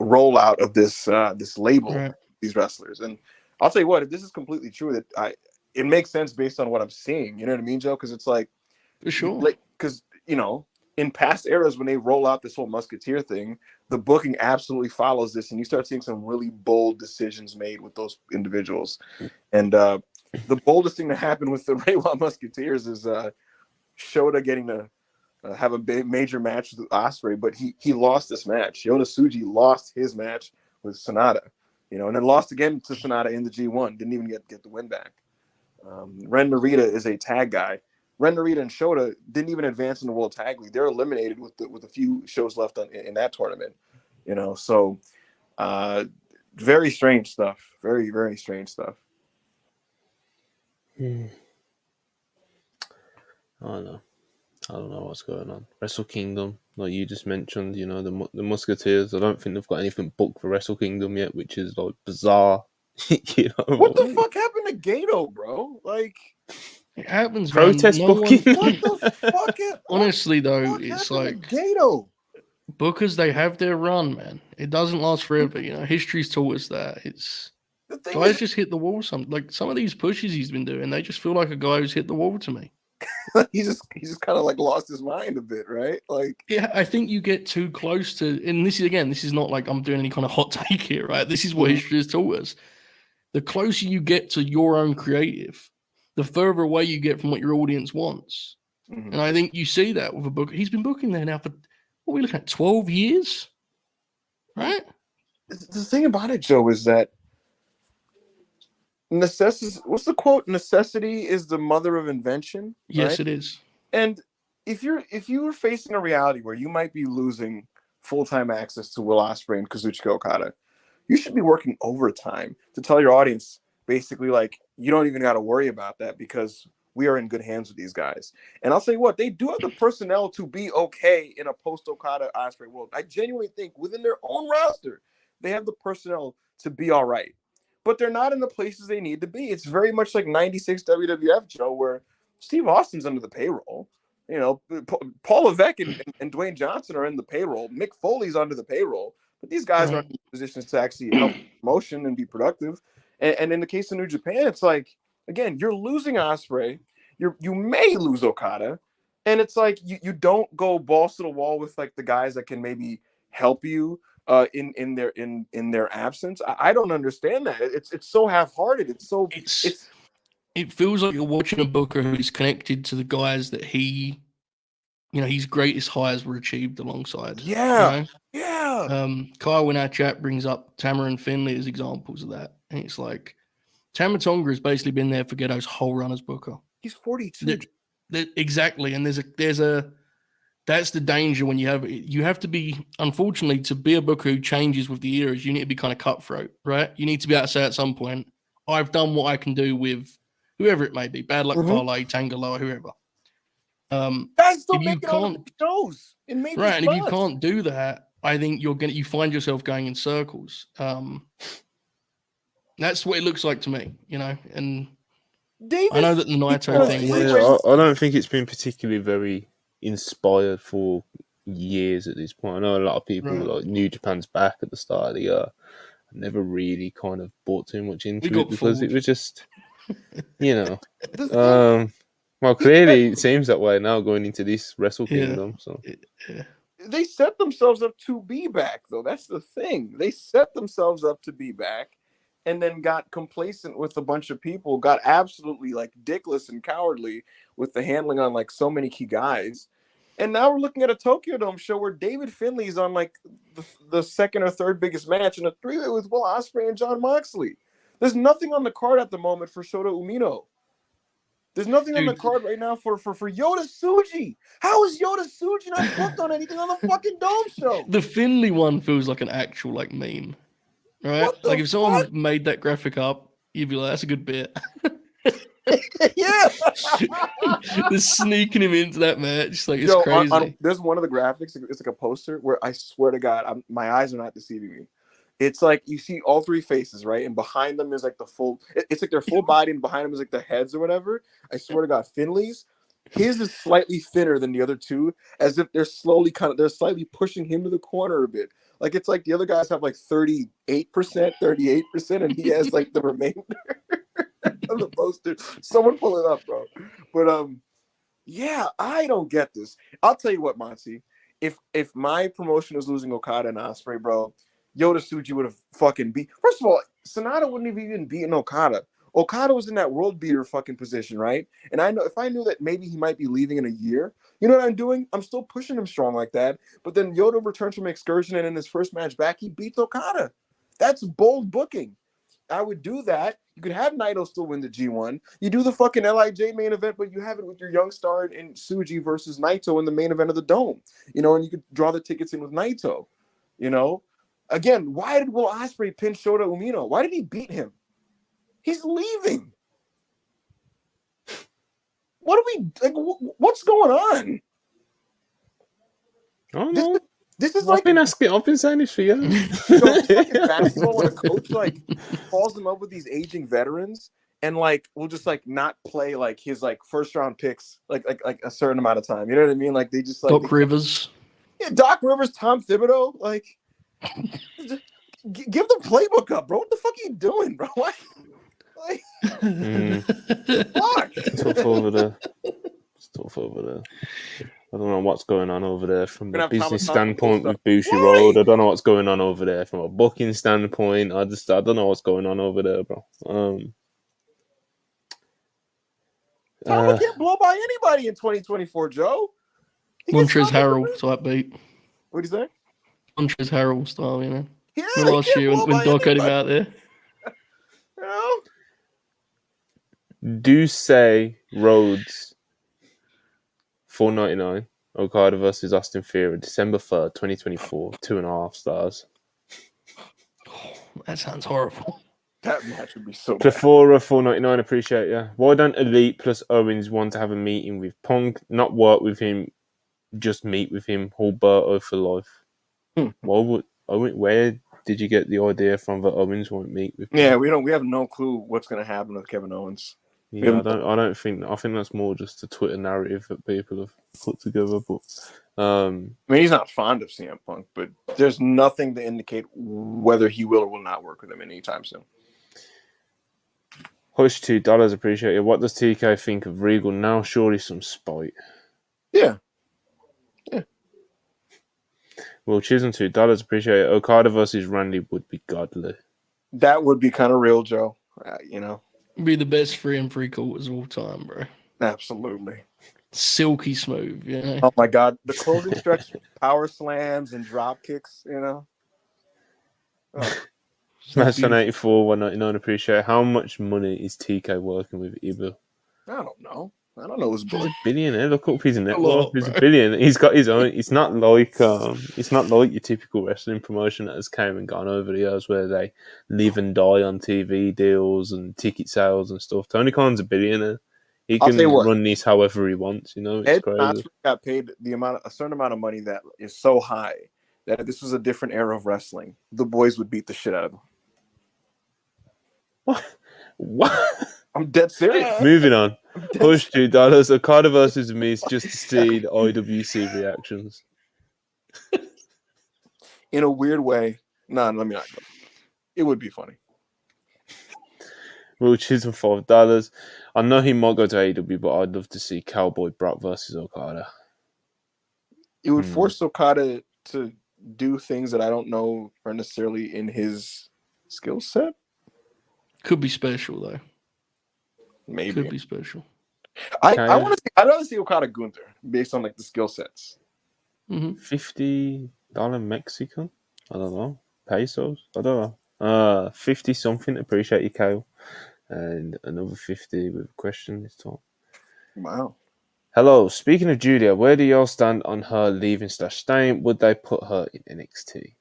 rollout of this this label, these wrestlers. And I'll tell you what, if this is completely true, that it makes sense based on what I'm seeing. You know what I mean, Joe? Because it's like, for sure. Because you know, in past eras when they roll out this whole Musketeer thing, the booking absolutely follows this, and you start seeing some really bold decisions made with those individuals. And the boldest thing that happened with the Reiwa Musketeers is Shota getting to have a major match with Ospreay, but he lost this match. Yota Tsuji lost his match with Sonata, you know, and then lost again to Sonata in the G1. Didn't even get the win back. Ren Narita is a tag guy. Ren Narita and Shota didn't even advance in the World Tag League. They're eliminated with a few shows left in that tournament, you know. So very strange stuff. Very, very strange stuff. I don't know what's going on. Wrestle Kingdom, like you just mentioned, you know, the Musketeers. I don't think they've got anything booked for Wrestle Kingdom yet, which is like bizarre. You know, what the fuck happened to Gato, bro? Like, it happens. Protest booking. What the fuck? Honestly, though, it's like Gato. Bookers, they have their run, man. It doesn't last forever. You know, history's taught us that. It's guys just hit the wall. Some of these pushes he's been doing, they just feel like a guy who's hit the wall to me. He just kind of like lost his mind a bit, right? Like, yeah, I think you get too close to, and this is not like I'm doing any kind of hot take here, right? This is what history has taught us. The closer you get to your own creative, the further away you get from what your audience wants. And I think you see that with a book. He's been booking there now for, what are we looking at, 12 years? Right? The thing about it, Joe, is that necessity, what's the quote? Necessity is the mother of invention. Yes, right? it is. And if you're facing a reality where you might be losing full-time access to Will Ospreay and Kazuchika Okada, you should be working overtime to tell your audience basically like you don't even got to worry about that because we are in good hands with these guys. And I'll tell you what, they do have the personnel to be okay in a post-Okada Ospreay world. I genuinely think within their own roster, they have the personnel to be all right. But they're not in the places they need to be. It's very much like 96 WWF, Joe, where Steve Austin's under the payroll. You know, Paul Levesque and Dwayne Johnson are in the payroll. Mick Foley's under the payroll. But these guys aren't in positions to actually help promotion and be productive. And in the case of New Japan, it's like, again, you're losing Ospreay. You may lose Okada. And it's like you don't go balls to the wall with like the guys that can maybe help you in their absence. I don't understand that. It's so half-hearted. It feels like you're watching a booker who's connected to the guys that he, his greatest highs were achieved alongside. Yeah. Kyle in our chat brings up Tamara and Finley as examples of that. And it's like, Tama Tonga has basically been there for Ghetto's whole run as booker. He's 42. Exactly. And that's the danger when you have to be, unfortunately, to be a booker who changes with the eras, you need to be kind of cutthroat, right? You need to be able to say at some point, I've done what I can do with whoever it may be, Bad Luck Fale, Tangaloa, whoever. Guys still make it on the shows. And if you can't do that, I think you find yourself going in circles. That's what it looks like to me, and Davis, I know that the Naito thing. I don't think it's been particularly very inspired for years at this point. I know a lot of people like New Japan's back at the start of the year. I never really kind of bought too much into it because it was just, well, clearly it seems that way now going into this Wrestle Kingdom. So they set themselves up to be back, though. That's the thing. They set themselves up to be back. And then got complacent with a bunch of people, got absolutely like dickless and cowardly with the handling on like so many key guys. And now we're looking at a Tokyo Dome show where David Finley's on like the second or third biggest match in a three-way with Will Ospreay and Jon Moxley. There's nothing on the card at the moment for Shota Umino. There's nothing on the card right now for Yota Tsuji. How is Yota Tsuji not booked on anything on the fucking Dome show? The Finley one feels like an actual like meme. Right? Like if someone made that graphic up, you'd be like, that's a good bit. Yeah. They're sneaking him into that match. Like, it's crazy. There's one of the graphics, it's like a poster where I swear to God, my eyes are not deceiving me. It's like you see all three faces, right? And behind them is like it's like their full body, and behind them is like the heads or whatever. I swear to God, Finley's, his is slightly thinner than the other two, as if they're slightly pushing him to the corner a bit. Like it's like the other guys have like 38%, and he has like the remainder of the poster. Someone pull it up, bro. But yeah, I don't get this. I'll tell you what, Monty. If my promotion was losing Okada and Ospreay, bro, Yota Tsuji would have fucking beat. First of all, Sonata wouldn't have even beaten Okada. Okada was in that world beater fucking position, right? And I know if I knew that maybe he might be leaving in a year, you know what I'm doing? I'm still pushing him strong like that. But then Yota returns from excursion, and in his first match back, he beats Okada. That's bold booking. I would do that. You could have Naito still win the G1. You do the fucking LIJ main event, but you have it with your young star in Tsuji versus Naito in the main event of the Dome. And you could draw the tickets in with Naito. Again, why did Will Ospreay pin Shota Umino? Why did he beat him? He's leaving. What are we like? What's going on? I don't know. This is I've been saying this for years. It's like in basketball when a coach like falls in love with these aging veterans and like will just like not play like his like first round picks like a certain amount of time. You know what I mean? Like they just like Doc Rivers. Yeah, Doc Rivers, Tom Thibodeau. Like, give the playbook up, bro. What the fuck are you doing, bro? What? Like, fuck. Tough over there. I don't know what's going on over there from a business standpoint with Bushi Road. I don't know what's going on over there from a booking standpoint. I don't know what's going on over there, bro. Tama can't blow by anybody in 2024, Joe. Montrez Harrell type beat. What do you say? Montrez Harrell style, Yeah, last year when Doc had him out there. Do say Rhodes $4.99 Okada versus Austin Theory, December 3rd, 2024, 2.5 stars. That sounds horrible. That match would be so bad. Plethora 499, appreciate you. Why don't Elite plus Owens want to have a meeting with Punk, not work with him, just meet with him, Alberto for life? Why would where did you get the idea from that Owens won't meet with Punk? Yeah, we have no clue what's going to happen with Kevin Owens. Yeah, I think that's more just a Twitter narrative that people have put together. But I mean, he's not fond of CM Punk, but there's nothing to indicate whether he will or will not work with him anytime soon. Hush $2, appreciate you. What does TK think of Regal now? Surely some spite. Yeah. Well, Chisholm $2, appreciate it. Okada versus Randy would be godly. That would be kind of real, Joe. Be the best 3-3 quarters of all time, bro. Absolutely. Silky smooth, you know. Oh my God, the closing stretch, power slams and drop kicks, Oh. Smash 184, 199, appreciate it. How much money is TK working with Ibu? I don't know. His He's boy. a billionaire. Look up his net lot, worth. He's a bro. billionaire. He's got his own. It's not like your typical wrestling promotion that has came and gone over the years where they live and die on TV deals and ticket sales and stuff. Tony Khan's a billionaire. He I'll can tell you what. run this however he wants. It's Ed crazy. Knox got paid a certain amount of money that is so high that if this was a different era of wrestling, the boys would beat the shit out of him. What? I'm dead serious. Moving on. Push $2. Okada versus Miz just to see the IWC reactions. In a weird way. No, let me not go. It would be funny. Will Chisholm $5. I know he might go to AEW, but I'd love to see Cowboy Brock versus Okada. It would force Okada to do things that I don't know are necessarily in his skill set. Could be special though. Maybe. Could be special. I'd rather see Okada Gunther based on like the skill sets. $50 Mexican? I don't know. Pesos? I don't know. 50 something. Appreciate you, Kyle. And another 50 with a question this time. Wow. Hello. Speaking of Julia, where do y'all stand on her leaving / staying? Would they put her in NXT?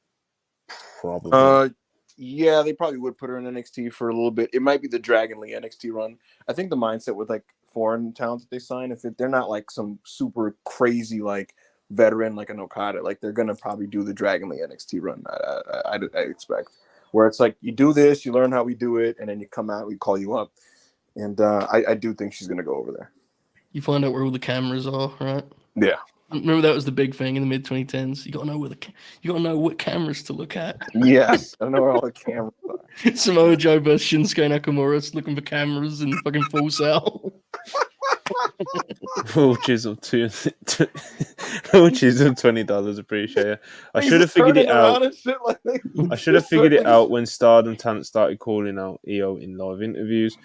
Probably. Yeah, they probably would put her in NXT for a little bit. It might be the Dragon League NXT run. I think the mindset with like foreign talent that they sign, if they're not like some super crazy like veteran like an Okada, like they're gonna probably do the Dragon League NXT run. I expect where it's like you do this, you learn how we do it, and then you come out, we call you up. And I do think she's gonna go over there. You find out where all the cameras are, right? Yeah. Remember that was the big thing in the mid 2010s. You gotta know what cameras to look at. Yes, I know where all the cameras are. Samoa Joe versus Shinsuke Nakamura looking for cameras in fucking Full Sail. Full Chisel $20, appreciate it. I should have figured it out. I should have figured it out when Stardom talent started calling out EO in live interviews.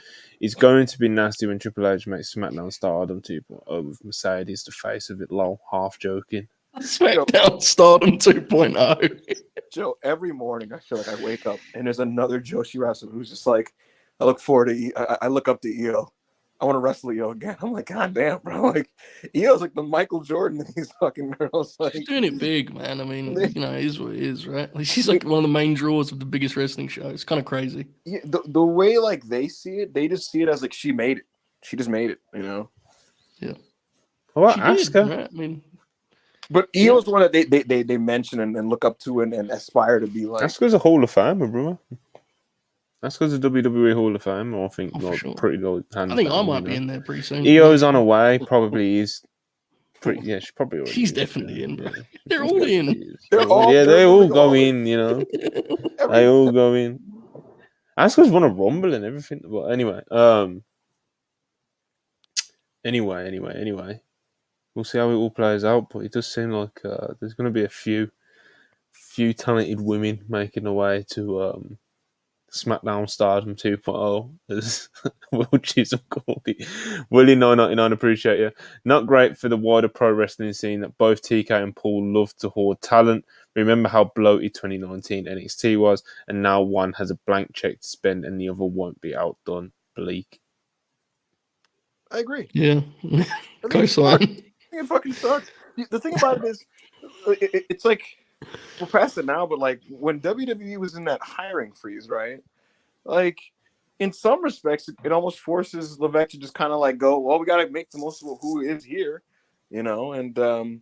It's going to be nasty when Triple H makes SmackDown Stardom 2.0 with Mercedes the face of it, lol, half joking. SmackDown Stardom 2.0. Joe, every morning I feel like I wake up and there's another Joshi wrestler who's just like, I look forward to I look up to EO. I want to wrestle EO again. I'm like, God damn, bro. Like, EO's like the Michael Jordan of these fucking girls. Like, she's doing it big, man. I mean, it is what it is, right? Like, she's like one of the main draws of the biggest wrestling show. It's kind of crazy. Yeah, the way like they see it, they just see it as like she made it. She just made it, Yeah. Well, She ask did, her. right? I mean, but EO's one that they mention and look up to and aspire to be like. Asuka's a Hall of Famer, brother. Asuka's a WWE Hall of Famer. I think sure. pretty low. I think I might be in there pretty soon. EO's on her way. Probably is. Yeah, she probably already She's is, definitely in, bro. Yeah. They're all in. They're all they all go all in, They all go in. Asuka's won a Rumble and everything. But anyway, anyway. We'll see how it all plays out. But it does seem like there's going to be a few talented women making their way to SmackDown Stardom 2.0, as Will Chisholm called it. Willie 999, appreciate you. Not great for the wider pro wrestling scene that both TK and Paul love to hoard talent. Remember how bloated 2019 NXT was, and now one has a blank check to spend and the other won't be outdone. Bleak. I agree. Yeah. Co-sign. It fucking sucks. The thing about it is, it's like we're past it now, but like when WWE was in that hiring freeze, right? Like in some respects, it almost forces Levesque to just kind of like go, well, we got to make the most of who is here, and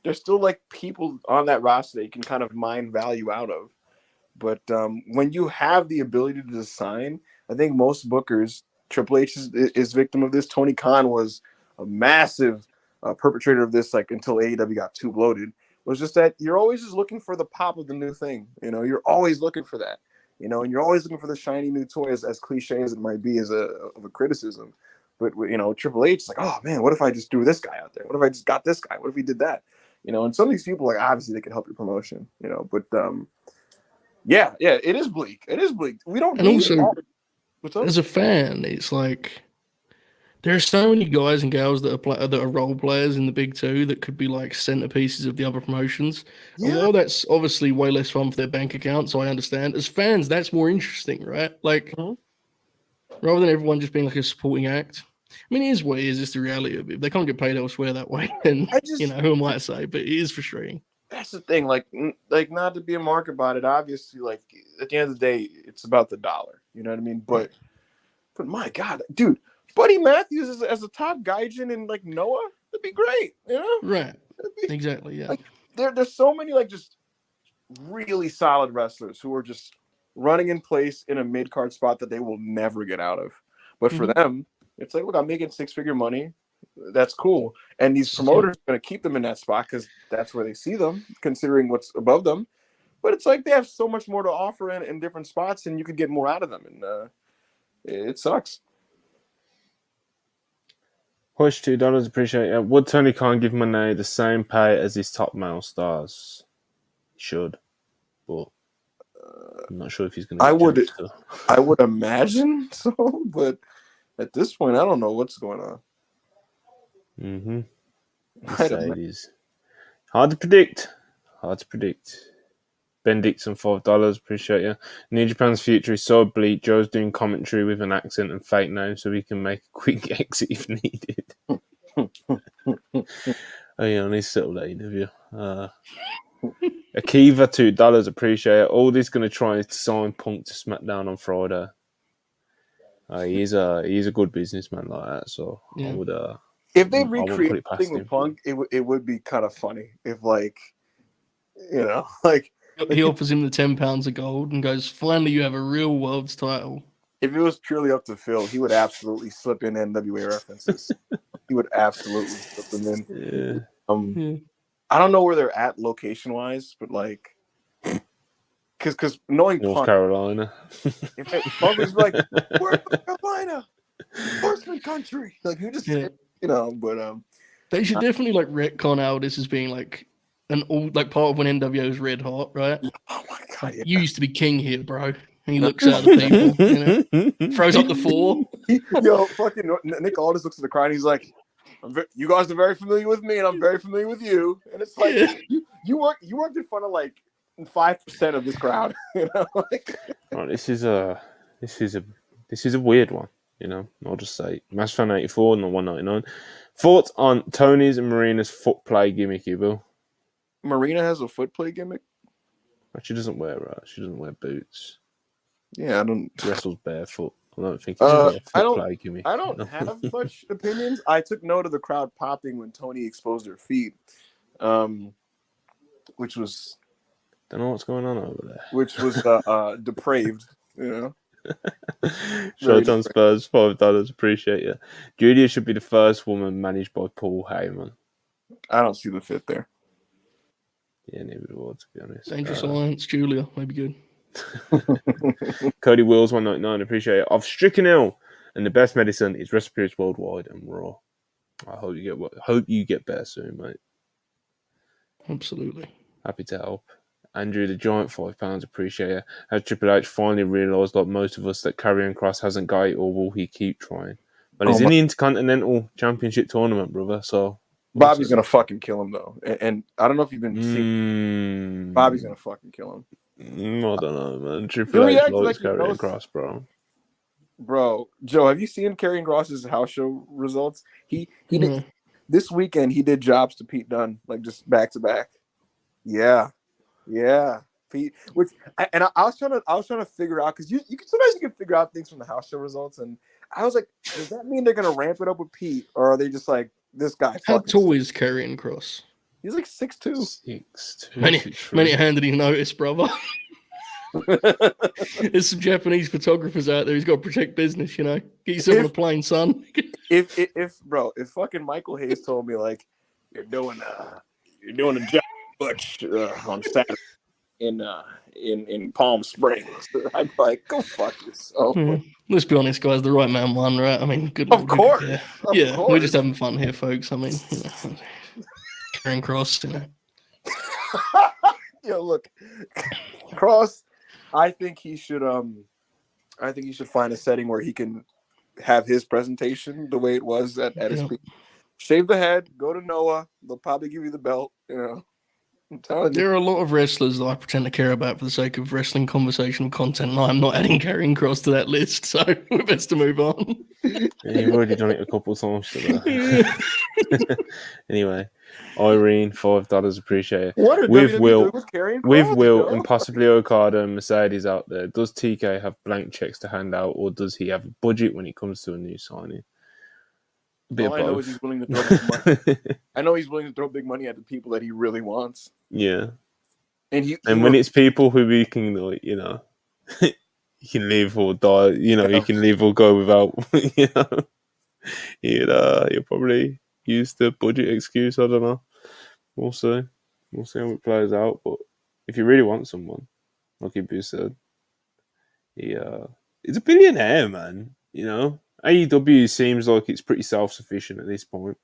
there's still like people on that roster that you can kind of mine value out of. But when you have the ability to design, I think most bookers, Triple H is victim of this. Tony Khan was a massive perpetrator of this, like until AEW got too bloated. Was just that you're always just looking for the pop of the new thing. You're always looking for that. And you're always looking for the shiny new toy, as cliche as it might be of a criticism. But Triple H is like, oh man, what if I just threw this guy out there? What if I just got this guy? What if we did that? And some of these people, like obviously they can help your promotion, but yeah, it is bleak. It is bleak. We don't. And also, what's up? as a fan, it's like there are so many guys and gals that are role players in the big two that could be like centerpieces of the other promotions. Yeah. And while that's obviously way less fun for their bank account, so I understand. As fans, that's more interesting, right? Like rather than everyone just being like a supporting act. I mean, it is what it is. It's the reality of it. They can't get paid elsewhere that way. And who am I to say? But it is frustrating. That's the thing. Like not to be a mark about it. Obviously, like at the end of the day, it's about the dollar. You know what I mean? But my God, dude, Buddy Matthews as a top gaijin in like Noah, that'd be great. Right? Exactly. Yeah. Like there's so many like just really solid wrestlers who are just running in place in a mid card spot that they will never get out of. But for them, it's like, look, I'm making 6-figure money. That's cool. And these promoters are going to keep them in that spot because that's where they see them, considering what's above them. But it's like they have so much more to offer in different spots, and you could get more out of them. And it sucks. Push $2, appreciate it. Would Tony Khan give Monet the same pay as his top male stars? He should, but I'm not sure if he's going to. I would imagine so, but at this point, I don't know what's going on. Mercedes. Hard to predict. Ben Dixon, $5, appreciate you. New Japan's future is so bleak. Joe's doing commentary with an accent and fake name so he can make a quick exit if needed. Oh yeah, I need to settle that interview. Akiva, $2, appreciate it. All this going to try to sign Punk to SmackDown on Friday. He's a good businessman like that, so I would. If they recreate the thing with Punk, it would be kind of funny. If like he offers him the £10 of gold and goes, "Finally, you have a real world's title." If it was purely up to Phil, he would absolutely slip in NWA references. He would absolutely slip them in. I don't know where they're at location wise, but like, because knowing North Carolina, if Punk was like, "We're in North Carolina, Horseman country," like you just but they should definitely like retcon out this as being like an old like part of when NWO's red hot, right? Oh my God! Like, you used to be king here, bro. And he looks at the people, throws up the 4. Yo, fucking Nick Aldis looks at the crowd and he's like, "You guys are very familiar with me, and I'm very familiar with you." And it's like you worked in front of like 5% of this crowd. This is a weird one. I'll just say Match Fan 84 and the 199. Thoughts on Tony's and Marina's foot play gimmick, Bill? Marina has a foot play gimmick. But she doesn't wear boots. Yeah, I don't wrestles barefoot. I don't think it's a foot play gimmick. I don't have much opinions. I took note of the crowd popping when Tony exposed her feet, which was don't know what's going on over there. Which was depraved, Showtime Spurs, $5, appreciate you. Julia should be the first woman managed by Paul Heyman. I don't see the fit there. Yeah, neither do I, to be honest. Dangerous Alliance, Julia, maybe good. Cody Wills, 199, appreciate it. I've stricken ill, and the best medicine is WrestlePurists Worldwide and Raw. I hope you get better soon, mate. Absolutely. Happy to help. Andrew the Giant, £5, appreciate it. Has Triple H finally realised, like most of us, that Karrion Kross hasn't got it, or will he keep trying? Well, he's in the Intercontinental Championship tournament, brother, so... Bobby's going to fucking kill him, though. And I don't know if you've been seeing... Bobby's going to fucking kill him. I don't know, man. Triple H likes Karrion Kross, bro. Bro, Joe, have you seen Karrion Kross's house show results? He did, this weekend, he did jobs to Pete Dunne, like just back to back. Yeah. Yeah. Pete, I was trying to figure out, because you can sometimes you can figure out things from the house show results, and I was like, does that mean they're gonna ramp it up with Pete, or are they just like, this guy How fucking tall sucks? is Karrion Cross? He's like 6'2". 6'2", Many 6'3". handed he noticed, brother. There's some Japanese photographers out there. He's got to protect business, you know. Get yourself on a plane, son. if fucking Michael Hayes told me like you're doing a job butch on Saturday in Palm Springs, I'd be like, go fuck yourself. Let's be honest, guys. The right man won, right? I mean, good Of Lord, course. Yeah, Of course. we're just having fun here, folks. I mean, you know, Karrion Cross, you know. Yo, look, Cross. I think he should find a setting where he can have his presentation the way it was at his peak. Shave the head, go to Noah. They'll probably give you the belt. You know, I'm telling you. There are a lot of wrestlers that I pretend to care about for the sake of wrestling conversational content, and I'm not adding Karrion Cross to that list, so we're best to move on. Yeah, you've already done it a couple of times today. Anyway, Irene, $5, appreciate it. With Will and possibly Okada and Mercedes out there, does TK have blank checks to hand out, or does he have a budget when it comes to a new signing? All I know is he's willing to throw big money. I know he's willing to throw big money at the people that he really wants. Yeah, and when it's people who he can, like, you know, he can live or die. You know, he can live or go without. You know, he'll probably use the budget excuse. I don't know. We'll see. We'll see how it plays out. But if you really want someone, like Ibu said, he's a billionaire, man. You know, AEW seems like it's pretty self-sufficient at this point.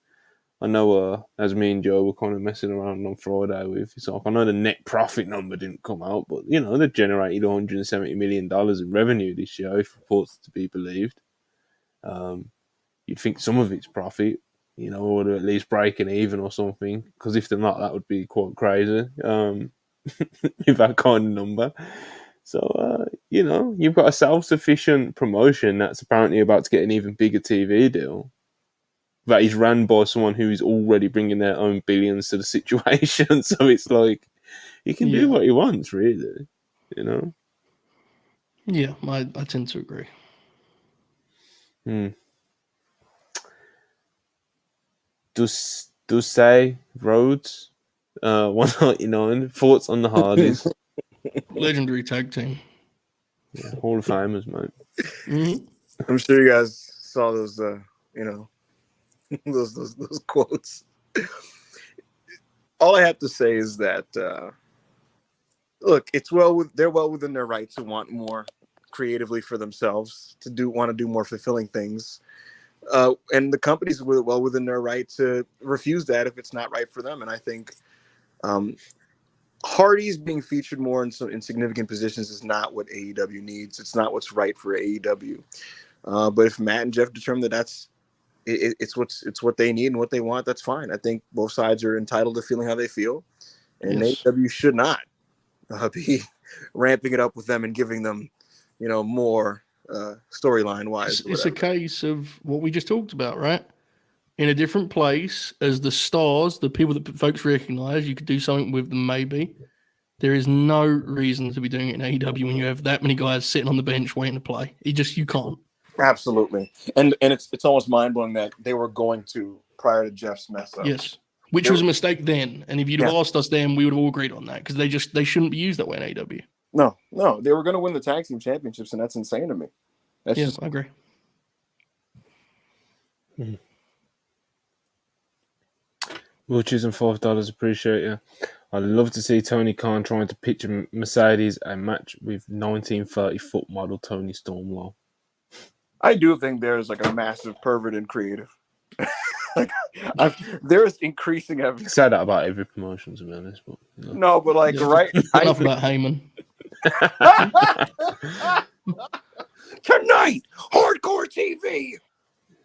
I know, as me and Joe were kind of messing around on Friday with, it's like, I know the net profit number didn't come out, but, you know, they generated $170 million in revenue this year, if reports to be believed. You'd think some of it's profit, you know, or at least breaking even or something, because if they're not, that would be quite crazy, with that kind of number. So, you know, you've got a self-sufficient promotion that's apparently about to get an even bigger TV deal that is run by someone who is already bringing their own billions to the situation. So it's like, he can do what he wants, really, you know? Yeah, I tend to agree. Does say Rhodes 199 thoughts on the Hardys? Legendary tag team. Yeah, Hall of Famers, mate. Mm-hmm. I'm sure you guys saw those, you know, those quotes. All I have to say is that, look, they're well within their right to want more creatively for themselves, want to do more fulfilling things. And the company's well within their right to refuse that if it's not right for them. And I think Hardy's being featured more in significant positions is not what AEW needs. It's not what's right for AEW. But if Matt and Jeff determine that it's what they need and what they want, that's fine. I think both sides are entitled to feeling how they feel, and AEW should not be ramping it up with them and giving them, you know, more storyline wise. It's a case of what we just talked about, right? In a different place, as the stars, the people that folks recognize, you could do something with them. Maybe there is no reason to be doing it in AEW when you have that many guys sitting on the bench waiting to play. You can't. Absolutely, and it's almost mind blowing that they were going to prior to Jeff's mess up. Yes, which was a mistake then, and if you'd have asked us then, we would have all agreed on that because they shouldn't be used that way in AEW. No, they were going to win the tag team championships, and that's insane to me. I agree. Wilches and $5, appreciate you. I'd love to see Tony Khan trying to picture Mercedes a match with 1930 foot model Tony Stormlaw. I do think there's like a massive pervert in creative. Like, there is increasing evidence. Say that about every promotion, to be honest. But, you know. No, but like, right? Enough about Heyman. Tonight, hardcore TV,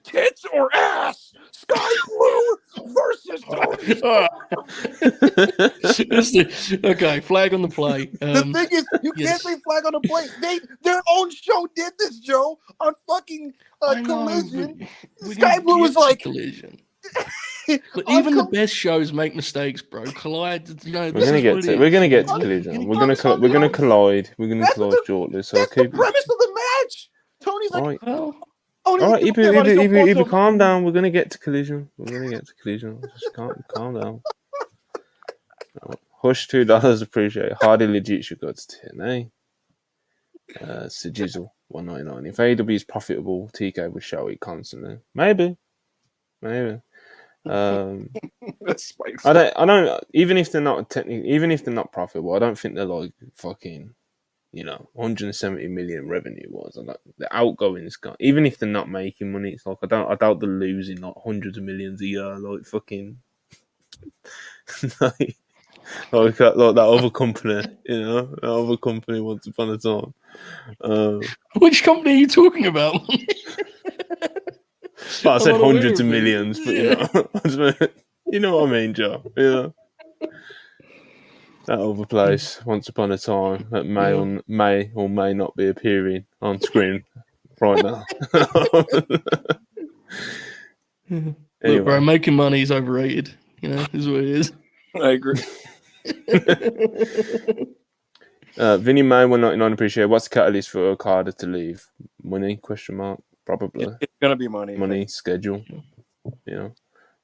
tits or ass, Sky Blue versus Tony. Okay, flag on the play. The thing is, you can't say flag on the play. Their own show did this, Joe, on fucking Collision. Sky Blue was like, Collision. But even the best shows make mistakes, bro. Collide, you know. We're gonna get to Collision. We're gonna collide. We're gonna collide shortly. So that's the premise of the match. Tony's like, all right, Ibu, calm down. We're gonna get to Collision. Just calm down. Hush, $2 appreciate. Hardy legit should go to 10, eh? Sijizzle, $1.99. If AEW is profitable, TK would show it constantly. Maybe. I don't. Even if they're not profitable, I don't think they're like fucking, 170 million revenue was. The outgoing is gone. Even if they're not making money, it's like I doubt they're losing like hundreds of millions a year, like fucking, like that other company, that other company once upon a time. Which company are you talking about? I said hundreds of millions, but you know what I mean, Joe. Yeah, that other place once upon a time that may or may not be appearing on screen right now. Anyway. Look, bro, making money is overrated. Is what it is. I agree. Vinny May, $1.99 appreciate. What's the catalyst for Okada to leave? Money? ? Probably. It's gonna be money. Money schedule.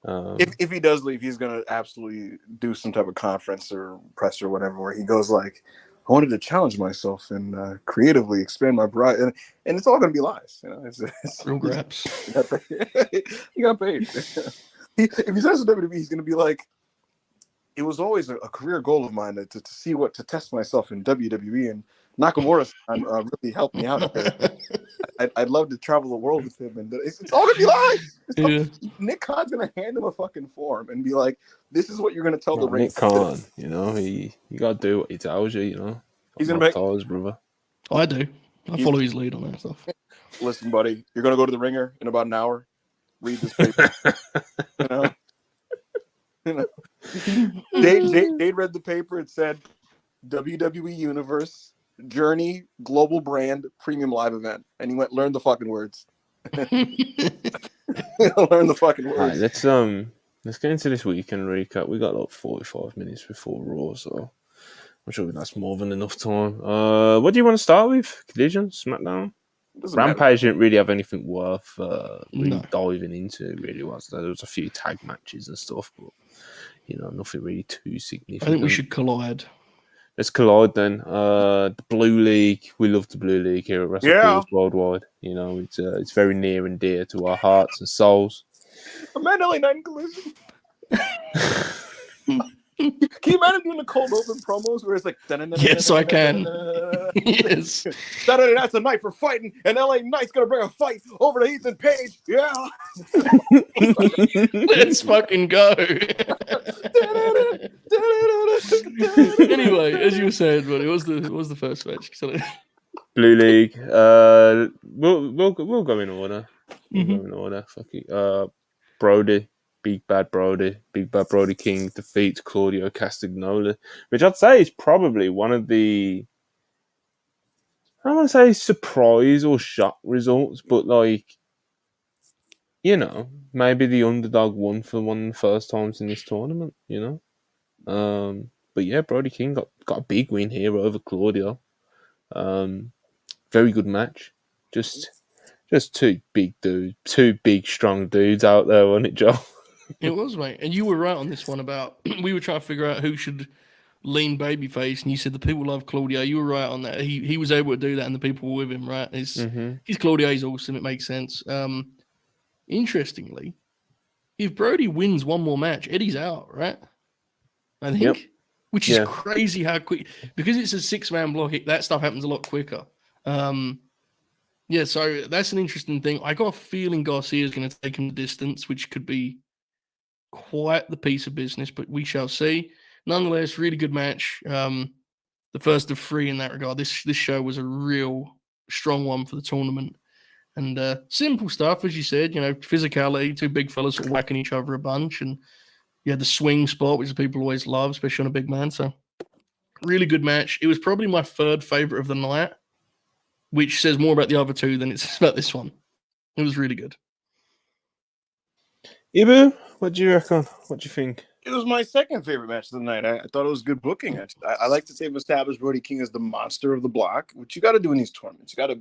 If he does leave, he's gonna absolutely do some type of conference or press or whatever where he goes like, I wanted to challenge myself and creatively expand my bride, and it's all gonna be lies. It's real graps. He got paid. If he says to WWE, he's gonna be like, it was always a career goal of mine to see to test myself in WWE, and Nakamura really helped me out there. I'd love to travel the world with him, and it's all gonna be lies. Nick Khan's gonna hand him a fucking form and be like, "This is what you're gonna tell the ring." Nick Khan, you gotta do what he tells you. He's gonna make ties, brother. I do. I follow his lead on that stuff. Listen, buddy, you're gonna go to the ringer in about an hour. Read this paper. Dade read the paper. It said WWE Universe Journey Global Brand Premium Live Event, and he went, learn the fucking words. Learn the fucking words. All right, let's get into this weekend recap. We got like 45 minutes before Raw, so I'm sure that's more than enough time. What do you want to start with? Collision, SmackDown. Rampage didn't really have anything worth diving into. Really was. There was a few tag matches and stuff, but nothing really too significant. I think we should collide. Let's collide then. The Blue League. We love the Blue League here at WrestlePurists Worldwide. It's very near and dear to our hearts and souls. A man LA Knight in Collision. Can you imagine doing the cold open promos where it's like, yes, I can. Yes. Saturday night's a night for fighting, and LA Knight's gonna bring a fight over to Ethan Page. Yeah. Let's fucking go. Anyway, as you were saying, buddy, what was the first match? Blue League. We'll go in order. Fuck it. Brody. Big Bad Brody King defeats Claudio Castagnoli, which I'd say is probably one of the, I don't want to say surprise or shock results, but maybe the underdog won for one of the first times in this tournament, But yeah, Brody King got a big win here over Claudio. Very good match. Just two big strong dudes out there, wasn't it, Joe? It was, mate. And you were right on this one about we were trying to figure out who should lean babyface, and you said the people love Claudio. You were right on that. He was able to do that, and the people were with him, right? He's Claudio. He's awesome. It makes sense. Interestingly, if Brody wins one more match, Eddie's out, right? I think, which is crazy how quick, because it's a 6-man block. That stuff happens a lot quicker. So that's an interesting thing. I got a feeling Garcia's going to take him the distance, which could be quite the piece of business, but we shall see. Nonetheless, really good match. The first of 3 in that regard. This show was a real strong one for the tournament. And simple stuff, as you said, physicality, 2 big fellas sort of whacking each other a bunch. And you had the swing spot, which people always love, especially on a big man. So really good match. It was probably my 3rd favorite of the night, which says more about the other 2 than it says about this one. It was really good. Ibu, what do you reckon? What do you think? It was my second favorite match of the night. I thought it was good booking. I like that they've established Brody King as the monster of the block, which you got to do in these tournaments. You got to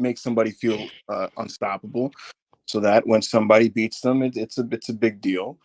make somebody feel unstoppable, so that when somebody beats them, it's a big deal.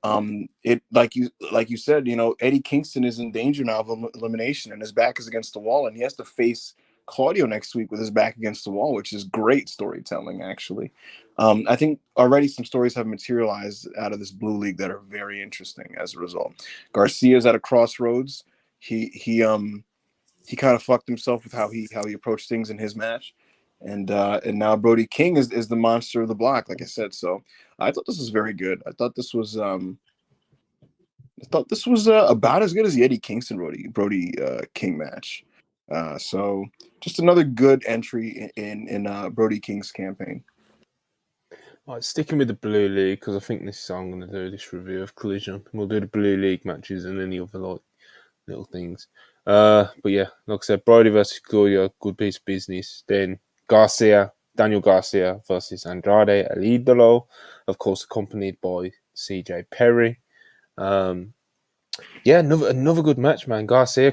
It like you said, Eddie Kingston is in danger now of elimination, and his back is against the wall, and he has to face Claudio next week with his back against the wall, which is great storytelling, actually. I think already some stories have materialized out of this Blue League that are very interesting as a result. Garcia's at a crossroads. He kind of fucked himself with how he approached things in his match. And now Brody King is the monster of the block, like I said. So I thought this was very good. I thought this was about as good as the Eddie Kingston Brody King match. So just another good entry in Brody King's campaign. Right, sticking with the Blue League, because I think this is how I'm going to do this review of Collision. We'll do the Blue League matches and any other little things. But yeah, like I said, Brody versus Claudio, good piece of business. Then Daniel Garcia versus Andrade El Idolo, of course, accompanied by CJ Perry. Yeah, another good match, man. Garcia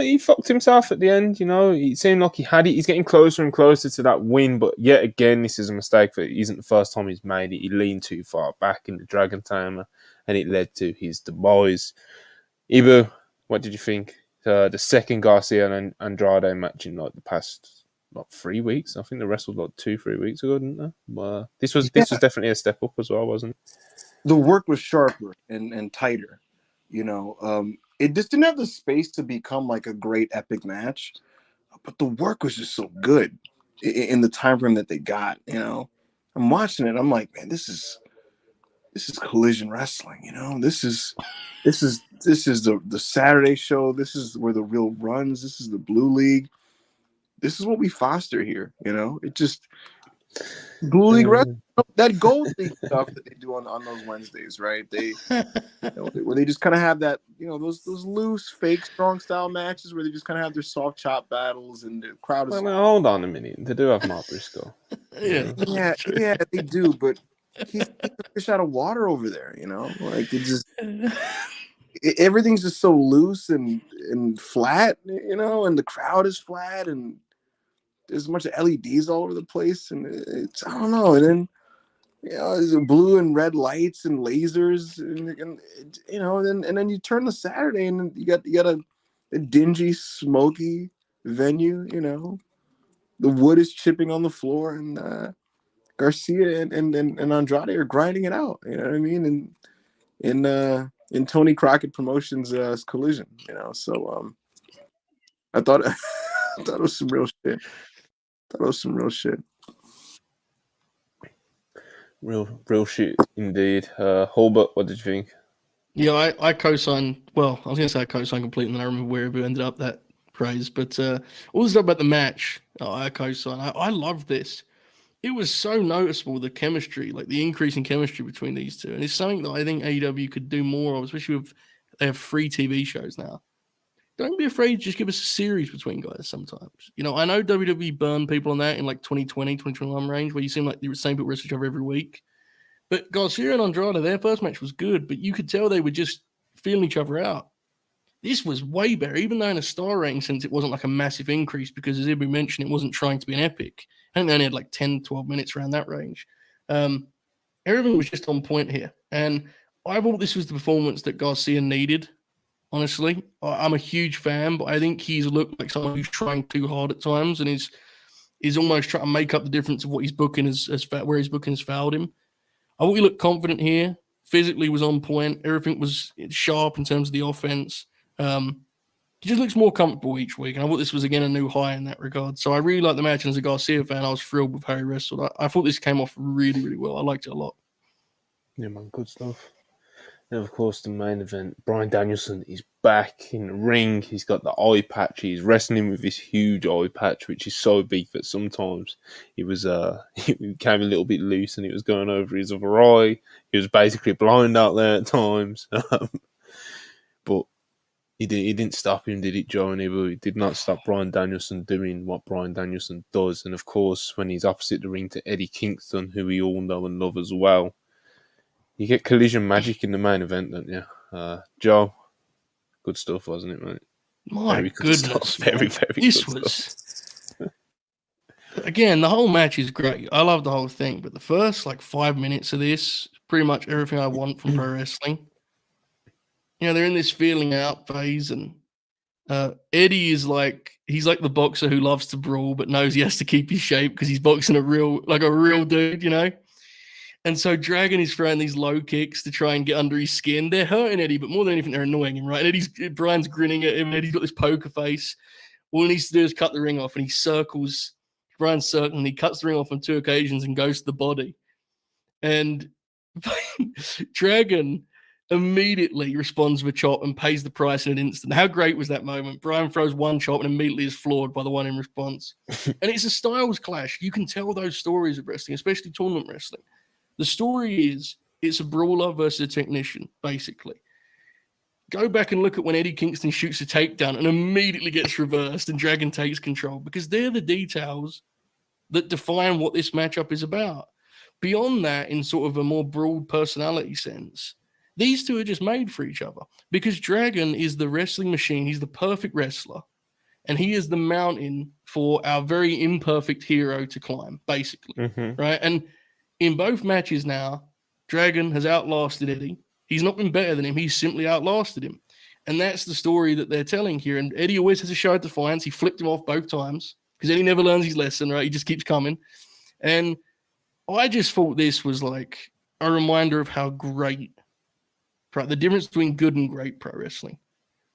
he fucked himself at the end. It seemed like he had it. He's getting closer and closer to that win, but yet again, this is a mistake. That isn't the first time he's made it. He leaned too far back in the Dragon Tamer, and it led to his demise. Ibu, what did you think? The second Garcia and Andrade match in the past 3 weeks. I think they wrestled 2-3 weeks ago, didn't they? This was definitely a step up as well, wasn't it? The work was sharper and tighter. It just didn't have the space to become like a great epic match, but the work was just so good in the time frame that they got. I'm watching it. I'm like, man, this is Collision wrestling. This is the Saturday show. This is where the real runs. This is the Blue League. This is what we foster here. It just Blue League wrestling. That Gold League stuff that they do on those Wednesdays, right? Where they just kind of have that, those loose, fake, strong style matches where they just kind of have their soft chop battles and the crowd is. Well, hold on a minute. They do have Mark Briscoe. Yeah, they do, but he's a fish out of water over there. Like everything's just so loose and flat, and the crowd is flat, and there's a bunch of LEDs all over the place, and it's, I don't know, and then. There's blue and red lights and lasers, and then you turn to Saturday and you got a dingy, smoky venue. The wood is chipping on the floor, and Garcia and Andrade are grinding it out. You know what I mean? And in Tony Crockett Promotions Collision. So I thought it was some real shit. Real shit indeed. Holbert, what did you think? Yeah, I co-signed. Well, I was going to say I co-signed completely, and then I remember where it ended up that praise. But all the stuff about the match, I co-signed. I love this. It was so noticeable, the chemistry, like the increase in chemistry between these two. And it's something that I think AEW could do more of, especially with they have free TV shows now. Don't be afraid to just give us a series between guys sometimes. I know WWE burned people on that in 2020, 2021 range, where you seem like the same people wrestle each other every week. But Garcia and Andrade, their first match was good, but you could tell they were just feeling each other out. This was way better, even though in a star rating sense, it wasn't like a massive increase because, as Ibu mentioned, it wasn't trying to be an epic. I think they only had 10, 12 minutes around that range. Everything was just on point here. And I thought this was the performance that Garcia needed, honestly. I'm a huge fan, but I think he's looked like someone who's trying too hard at times and is almost trying to make up the difference of what he's booking where his booking has fouled him. I thought he looked confident here. Physically was on point. Everything was sharp in terms of the offense. He just looks more comfortable each week. And I thought this was, again, a new high in that regard. So I really like the match. And as a Garcia fan, I was thrilled with how he wrestled. I thought this came off really, really well. I liked it a lot. Yeah, man, good stuff. And of course, the main event, Bryan Danielson is back in the ring. He's got the eye patch. He's wrestling with this huge eye patch, which is so big that sometimes he became a little bit loose and it was going over his other eye. He was basically blind out there at times. But He didn't stop him, did it, Joe? And he did not stop Bryan Danielson doing what Bryan Danielson does. And of course, when he's opposite the ring to Eddie Kingston, who we all know and love as well, you get collision magic in the main event, don't you? Joe, good stuff, wasn't it, mate? My very good goodness, stuff. Very, man. very This good was stuff. again, the whole match is great. I love the whole thing, but the first like 5 minutes of this, pretty much everything I want from pro wrestling. You know, they're in this feeling out phase, and Eddie is he's like the boxer who loves to brawl but knows he has to keep his shape because he's boxing a real dude, you know. And so Dragon is throwing these low kicks to try and get under his skin. They're hurting Eddie, but more than anything, they're annoying him, right? And Brian's grinning at him, and Eddie's got this poker face. All he needs to do is cut the ring off, and he circles. Brian's circling, he cuts the ring off on 2 occasions and goes to the body. And Dragon immediately responds with a chop and pays the price in an instant. How great was that moment? Brian throws one chop and immediately is floored by the one in response. And it's a styles clash. You can tell those stories of wrestling, especially tournament wrestling. The story is it's a brawler versus a technician, basically. Go back and look at when Eddie Kingston shoots a takedown and immediately gets reversed and Dragon takes control, because they're the details that define what this matchup is about. Beyond that, in sort of a more broad personality sense, these two are just made for each other, because Dragon is the wrestling machine. He's the perfect wrestler, and he is the mountain for our very imperfect hero to climb, basically, right? And in both matches now, Dragon has outlasted Eddie. He's not been better than him. He's simply outlasted him. And that's the story that they're telling here. And Eddie always has a show of defiance. He flipped him off both times because Eddie never learns his lesson, right? He just keeps coming. And I just thought this was like a reminder of how great, right? The difference between good and great pro wrestling.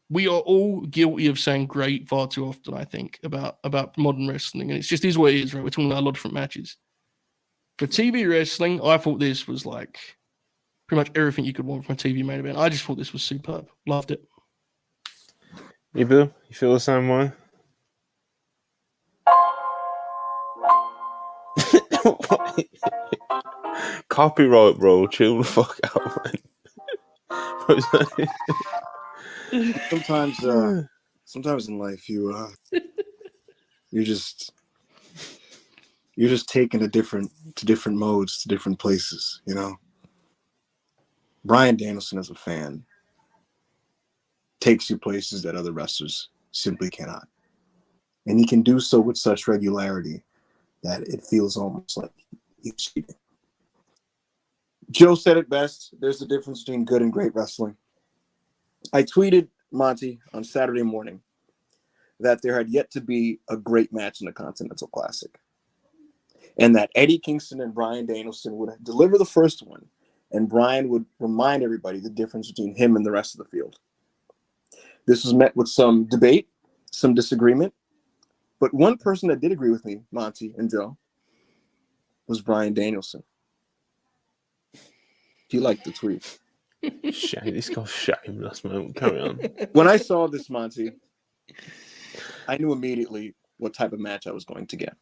We are all guilty of saying great far too often, I think, about modern wrestling. And it's just is what it is, right? We're talking about a lot of different matches. For TV wrestling, I thought this was like pretty much everything you could want from a TV main event. I just thought this was superb. Loved it. You, Bill? You feel the same way? Copyright, bro. Chill the fuck out, Sometimes, sometimes in life, you're just taken to different modes, to different places. You know, Bryan Danielson as a fan takes you places that other wrestlers simply cannot, and he can do so with such regularity that it feels almost like he's cheating. Joe said it best. There's a difference between good and great wrestling. I tweeted, Monty, on Saturday morning that there had yet to be a great match in the Continental Classic, and that Eddie Kingston and Bryan Danielson would deliver the first one, and Bryan would remind everybody the difference between him and the rest of the field. This was met with some debate, some disagreement, but one person that did agree with me, Monty and Joe, was Bryan Danielson. He liked the tweet. Shame, this guy's shameless, man. Carry on. When I saw this, Monty, I knew immediately what type of match I was going to get.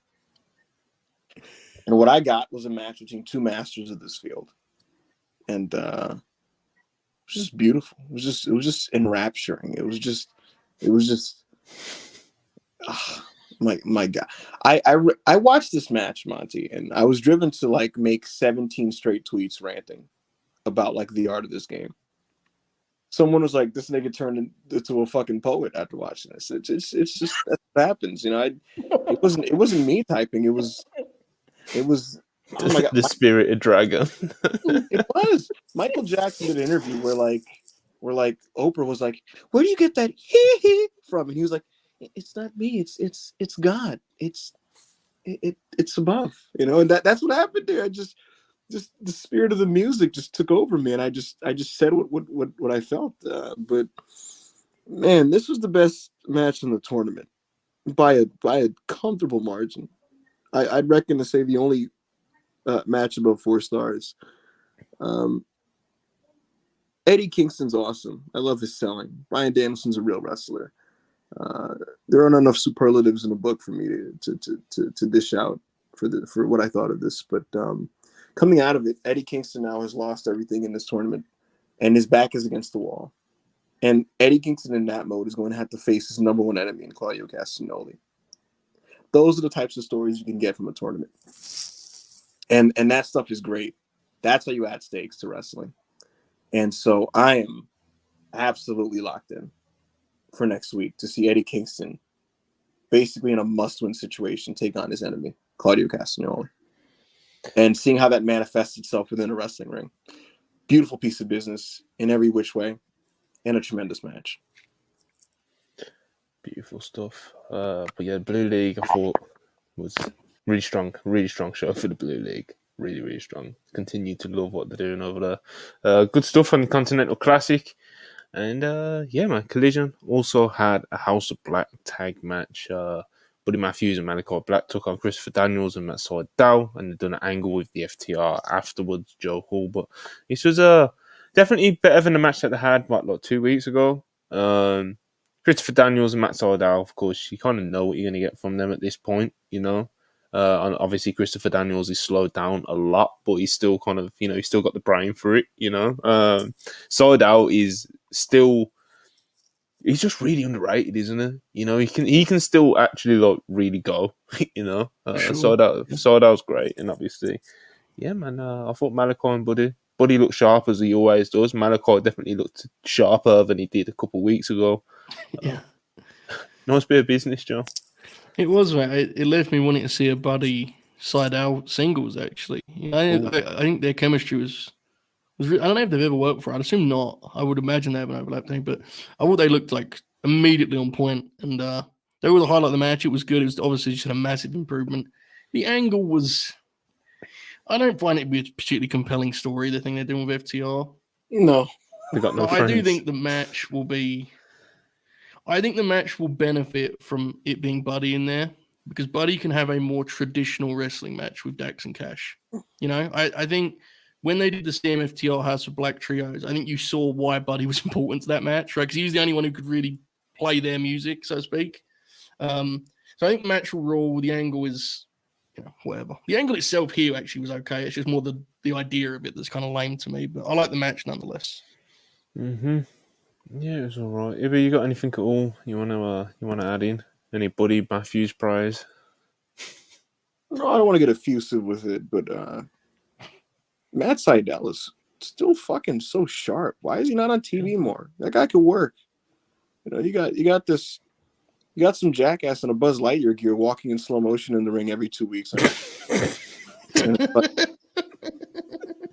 And what I got was a match between two masters of this field. And it was just beautiful. It was just enrapturing. It was just my God. I watched this match, Monty, and I was driven to like make 17 straight tweets ranting about like the art of this game. Someone was like, "This nigga turned into a fucking poet after watching this." It's just that happens, you know. It wasn't me typing. It was. Oh my God. The spirited dragon. It was. Michael Jackson did an interview where Oprah was like, "Where do you get that hee from?" And he was like, "It's not me. It's God. It's above." You know, and that's what happened there. Just the spirit of the music just took over me, and I just said what I felt. But man, this was the best match in the tournament by a comfortable margin. I'd reckon to say the only match above 4 stars. Eddie Kingston's awesome. I love his selling. Bryan Danielson's a real wrestler. There aren't enough superlatives in the book for me to dish out for what I thought of this. But coming out of it, Eddie Kingston now has lost everything in this tournament, and his back is against the wall. And Eddie Kingston in that mode is going to have to face his number one enemy in Claudio Castagnoli. Those are the types of stories you can get from a tournament. And that stuff is great. That's how you add stakes to wrestling. And so I am absolutely locked in for next week to see Eddie Kingston basically in a must-win situation take on his enemy, Claudio Castagnoli. And seeing how that manifests itself within a wrestling ring. Beautiful piece of business in every which way. And a tremendous match. Beautiful stuff. But yeah, Blue League I thought was really strong show for the Blue League. Really, really strong. Continue to love what they're doing over there. Good stuff on the Continental Classic. And yeah, man, Collision also had a House of Black tag match. Buddy Matthews and Malachi Black took on Christopher Daniels and Matt Sydal, and they've done an angle with the FTR afterwards, Joe Hall. But this was definitely better than the match that they had, like 2 weeks ago. Christopher Daniels and Matt Sydal, of course, you kind of know what you're going to get from them at this point, you know. And obviously, Christopher Daniels is slowed down a lot, but he's still kind of, you know, he's still got the brain for it, you know. Sydal is still, he's just really underrated, isn't he? You know, he can still actually like really go, you know. Sure. Sydal's great, and obviously, yeah, man. I thought Malachi and Buddy looked sharp as he always does. Malachi definitely looked sharper than he did a couple of weeks ago. Yeah. Nice bit of business, Joe. It was, right. It left me wanting to see a Buddy Sydal singles, actually. You know, I think their chemistry was I don't know if they've ever worked for it. I'd assume not. I would imagine they have an overlap thing, but I thought they looked like immediately on point, and they were the highlight of the match. It was good. It was obviously just a massive improvement. The angle was, I don't find it to be a particularly compelling story, the thing they're doing with FTR. No. They got no But friends. I do think the match will be, I think the match will benefit from it being Buddy in there, because Buddy can have a more traditional wrestling match with Dax and Cash. You know, I think when they did the CMFTR House of Black trios, I think you saw why Buddy was important to that match, right? Because he was the only one who could really play their music, so to speak. So I think the match will rule. The angle is, you know, whatever. The angle itself here actually was okay. It's just more the idea of it that's kind of lame to me, but I like the match nonetheless. Mm-hmm. Yeah, it was all right. Ibby, you got anything at all you want to add in? Any Buddy Matthews prize? No, I don't want to get effusive with it, but Matt Sydal is still fucking so sharp. Why is he not on TV more? That guy could work. You know, you got some jackass in a Buzz Lightyear gear walking in slow motion in the ring every 2 weeks.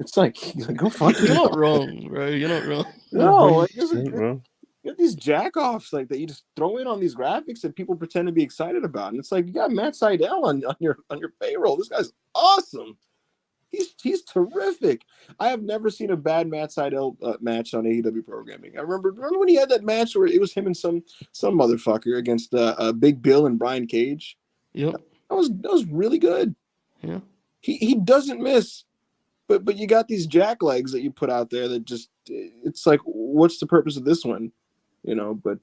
It's like go fuck You're not wrong, bro. You're not wrong. No, like bro. you have these jack-offs like that you just throw in on these graphics that people pretend to be excited about. And it's like, you got Matt Sydal on your payroll. This guy's awesome. He's terrific. I have never seen a bad Matt Sydal match on AEW programming. I remember when he had that match where it was him and some motherfucker against Big Bill and Brian Cage. Yep. That was really good. Yeah. He doesn't miss. But you got these jack legs that you put out there that just, it's like, what's the purpose of this one? You know, but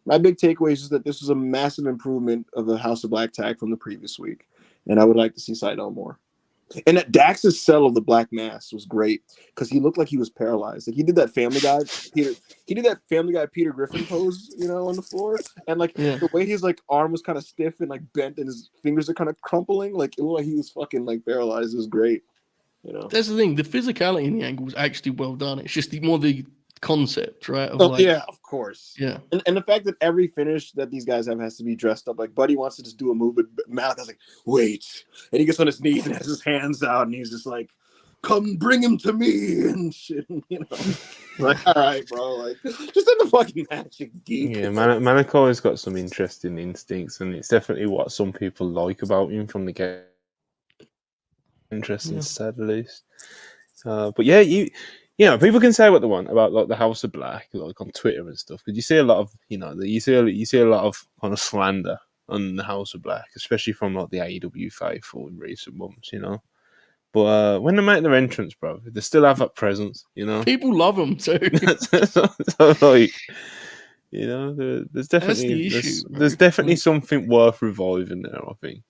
my big takeaway is that this was a massive improvement of the House of Black tag from the previous week. And I would like to see Sydal more. And that Dax's sell of the black mask was great because he looked like he was paralyzed. Like he did that Family Guy Peter Griffin pose, you know, on the floor. And like the way his like arm was kind of stiff and like bent and his fingers are kind of crumpling, like it looked like he was fucking like paralyzed. It was great. You know, that's the thing. The physicality in the angle was actually well done. It's just more the concept, right? Of yeah, of course. Yeah. And the fact that every finish that these guys have has to be dressed up. Like Buddy wants to just do a move, but Malachi's like, wait. And he gets on his knees and has his hands out and he's just like, come bring him to me and shit. You know, like, all right, bro. Like, just in the fucking match, you geek. Yeah, Malachi has got some interesting instincts, and it's definitely what some people like about him from the game. Interesting, to say the least. But yeah, you know, people can say what they want about like the House of Black, like on Twitter and stuff, because you see a lot of, you know, you see a lot of kind of slander on the House of Black, especially from like the AEW faithful in recent months, you know. But when they make their entrance, bro, they still have that presence, you know. People love them too. so like, you know, there's definitely something worth reviving there, I think.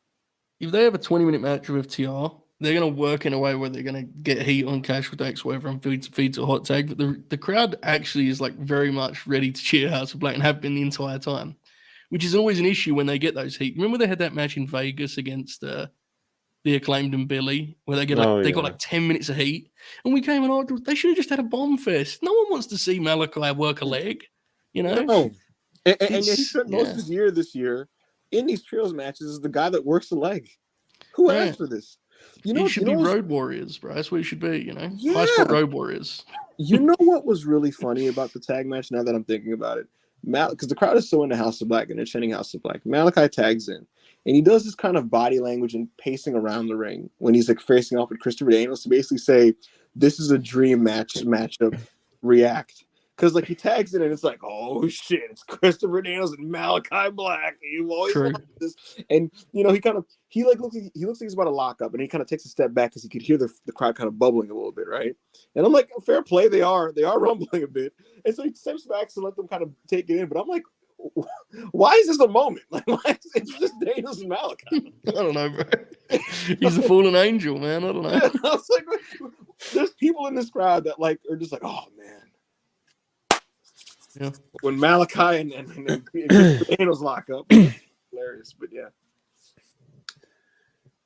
If they have a 20-minute match with FTR, they're gonna work in a way where they're gonna get heat on Casual Dax, whatever, and feed to a hot tag. But the crowd actually is like very much ready to cheer House of Black and have been the entire time, which is always an issue when they get those heat. Remember they had that match in Vegas against the Acclaimed and Billy, where they got like 10 minutes of heat, and we came and argued they should have just had a bomb fest. No one wants to see Malachi work a leg, you know. No, and he spent most of his year this year in these trios matches as the guy that works the leg. Who asked for this? It should be Road Warriors, bro. That's what it should be, you know. Yeah. High Spot Road Warriors. You know what was really funny about the tag match? Now that I'm thinking about it, because the crowd is so into House of Black and they're chanting House of Black. Malachi tags in, and he does this kind of body language and pacing around the ring when he's like facing off with Christopher Daniels to basically say, "This is a dream matchup." React. Because like he tags in and it's like, oh shit, it's Christopher Daniels and Malachi Black. You've always wanted this, and you know he looks like he's about to lock up, and he kind of takes a step back because he could hear the crowd kind of bubbling a little bit, right? And I'm like, fair play, they are rumbling a bit, and so he steps back to let them kind of take it in. But I'm like, why is this a moment? Like, why is it's just Daniels and Malachi? I don't know, bro. He's a fallen angel, man. I don't know. I was like, there's people in this crowd that like are just like, oh man. Yeah. When Malachi and Daniels lock up, hilarious. But yeah.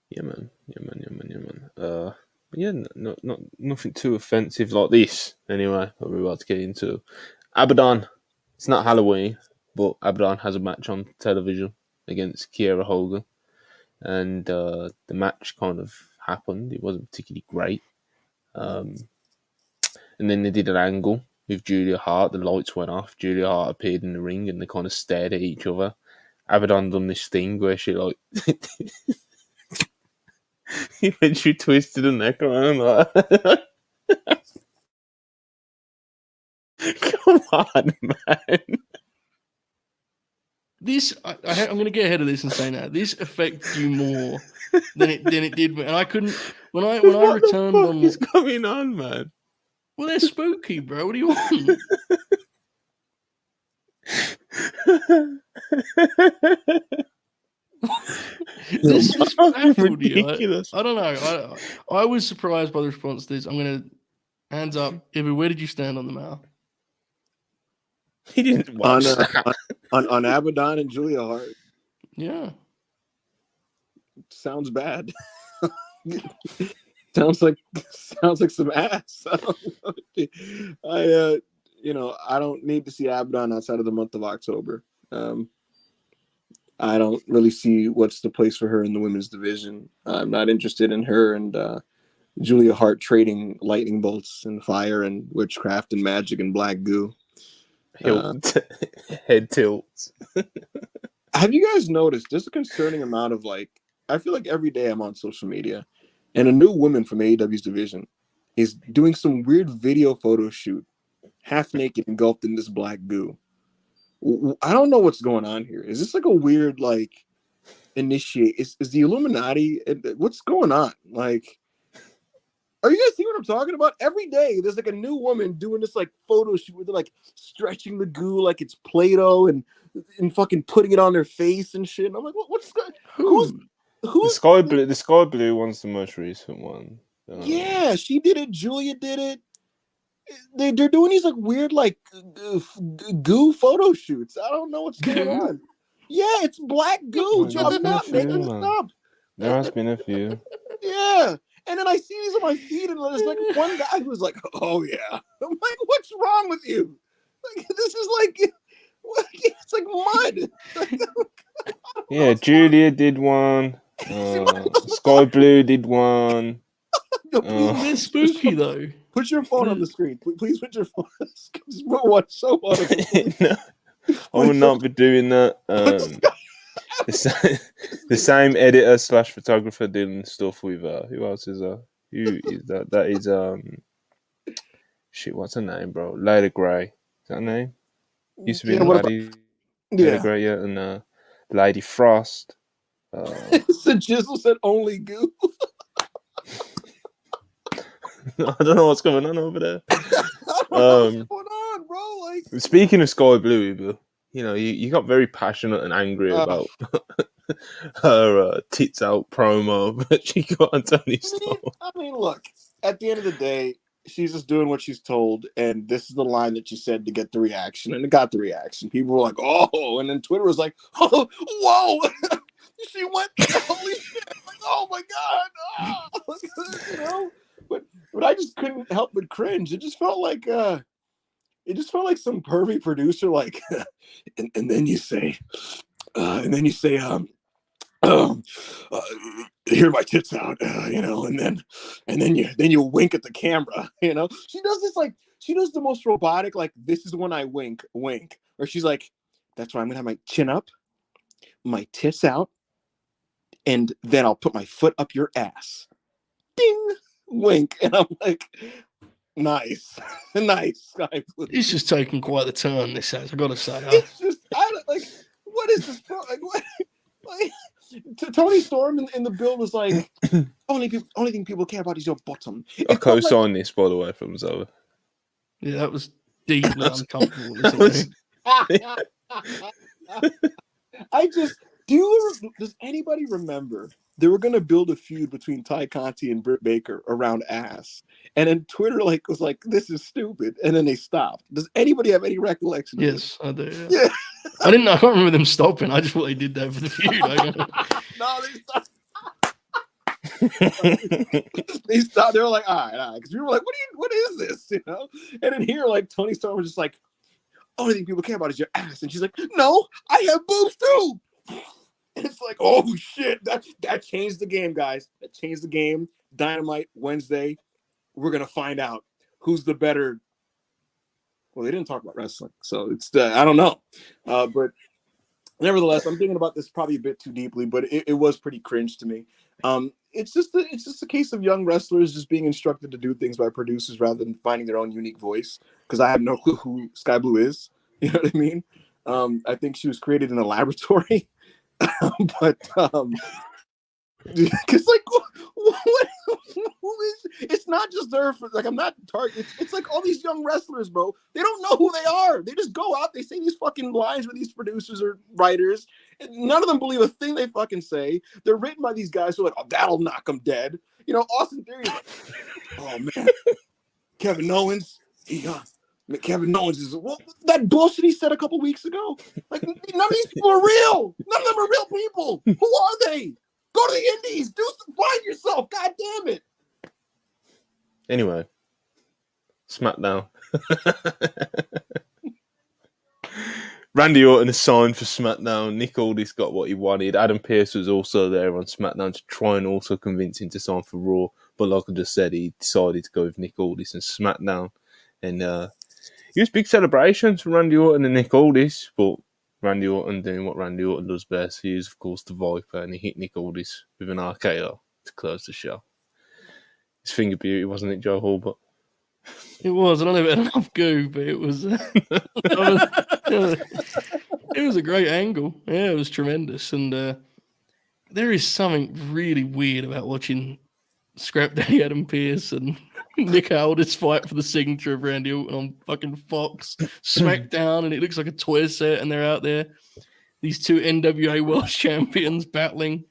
Yeah, man. Nothing too offensive like this. Anyway, what we're about to get into. Abaddon. It's not Halloween, but Abaddon has a match on television against Kiera Hogan, and the match kind of happened. It wasn't particularly great. And then they did an angle with Julia Hart. The lights went off. Julia Hart appeared in the ring, and they kind of stared at each other. Abaddon done this thing where she like when she twisted her neck around like come on, man. This I'm going to get ahead of this and say now this affected you more than it did, and I couldn't when I returned what on. What is going on, man? Well, they're spooky, bro. What do you want? This baffled you. I don't know. I was surprised by the response to this. I'm going to hands up. Ibby, where did you stand on the mail? He didn't watch on Abaddon and Julia Hart. Yeah. Sounds bad. Sounds like some ass. I don't need to see Abaddon outside of the month of October. I don't really see what's the place for her in the women's division. I'm not interested in her and Julia Hart trading lightning bolts and fire and witchcraft and magic and black goo. Head tilts. Have you guys noticed there's a concerning amount of I feel like every day I'm on social media and a new woman from AEW's division is doing some weird video photo shoot, half naked, engulfed in this black goo. I don't know what's going on here. Is this like a weird initiate? Is the Illuminati? What's going on? Are you guys seeing what I'm talking about? Every day there's a new woman doing this photo shoot where they're stretching the goo like it's Play-Doh and fucking putting it on their face and shit. And I'm like, what's going? Who's the sky blue one's the most recent one. Yeah, she did it. Julia did it. They're doing these weird goo photo shoots. I don't know what's going on. Yeah, it's black goo. I'm not making this up. There has been a few. Yeah. And then I see these on my feed, and there's one guy who's like, "Oh yeah." I'm like, "What's wrong with you? This is it's like mud." Yeah, Julia did one. Sky Blue did one. They're spooky though. Put your phone on the screen. Please put your phone on the screen. Just put one so no, I will not be doing that. The same editor / photographer doing stuff with who else is who is that? That is shit, what's her name, bro? Lady Grey. Is that her name? Used to be Lady Grey, yeah, and Lady Frost. So Jizzle said only goo. I don't know what's going on over there. What's going on, bro? Speaking of Sky Blue, you got very passionate and angry about her tits out promo that she got on Tony Storm. I mean, look, at the end of the day, she's just doing what she's told, and this is the line that she said to get the reaction, and it got the reaction. People were like, "Oh," and then Twitter was like, "Oh, whoa, she went, holy shit!" Like, "Oh my god," you know. But I just couldn't help but cringe. It just felt like some pervy producer, like, and then you say, um, uh, here my tits out, you know, and then you wink at the camera, you know. She does this like she does the most robotic, like, this is when I wink, or she's like, that's why I'm gonna have my chin up, my tits out, and then I'll put my foot up your ass. Ding, wink, and I'm like, nice, nice, Sky Blue. It's just taking quite the turn. This has, I gotta say. It's just, I don't, like, what is this? Like, what? Like, Tony Storm in the build was like, only thing people care about is your bottom. I co-signed this, by the way, from Zoe. Yeah, that was deeply uncomfortable. Listening. Does anybody remember they were going to build a feud between Ty Conti and Britt Baker around ass, and then Twitter was like, this is stupid, and then they stopped. Does anybody have any recollection of Yes, I do. Yeah. I can't remember them stopping. I just thought they did that for the feud. No, they stopped. They were like, all right, because we were like, what is this, you know? And then here, like, Tony Storm was just like, only thing people care about is your ass, and she's like, no, I have boobs too. And it's like, oh shit, that changed the game, guys. That changed the game. Dynamite Wednesday, we're gonna find out who's the better. Well, they didn't talk about wrestling, so it's I don't know, but nevertheless, I'm thinking about this probably a bit too deeply, but it was pretty cringe to me. It's just a case of young wrestlers just being instructed to do things by producers rather than finding their own unique voice. Because I have no clue who Sky Blue is. You know what I mean? I think she was created in a laboratory. But because like who is, it's not just her for, like, I'm not target, it's like all these young wrestlers, bro, they don't know who they are. They just go out, they say these fucking lines with these producers or writers, and none of them believe a thing they fucking say. They're written by these guys who are like, oh, that'll knock them dead, you know. Austin Theory is like, oh man, Kevin Owens, Kevin Owens is that bullshit he said a couple weeks ago. Like, none of these people are real. None of them are real people. Who are they? Go to the Indies. Find yourself. God damn it. Anyway, SmackDown. Randy Orton is signed for SmackDown. Nick Aldis got what he wanted. Adam Pearce was also there on SmackDown to try and also convince him to sign for Raw. But like I just said, he decided to go with Nick Aldis and SmackDown. And it was big celebrations for Randy Orton and Nick Aldis, but Randy Orton doing what Randy Orton does best. He is, of course, the Viper, and he hit Nick Aldis with an RKO to close the show. His finger beauty, wasn't it, Joe Hall? But it was. I don't know if it had enough goo, but it was. It was a great angle. Yeah, it was tremendous, and there is something really weird about watching Scrap Daddy Adam Pearce and Nick Aldis fight for the signature of Randy Orton on fucking Fox SmackDown, and it looks like a toy set, and they're out there, these two NWA World Champions battling.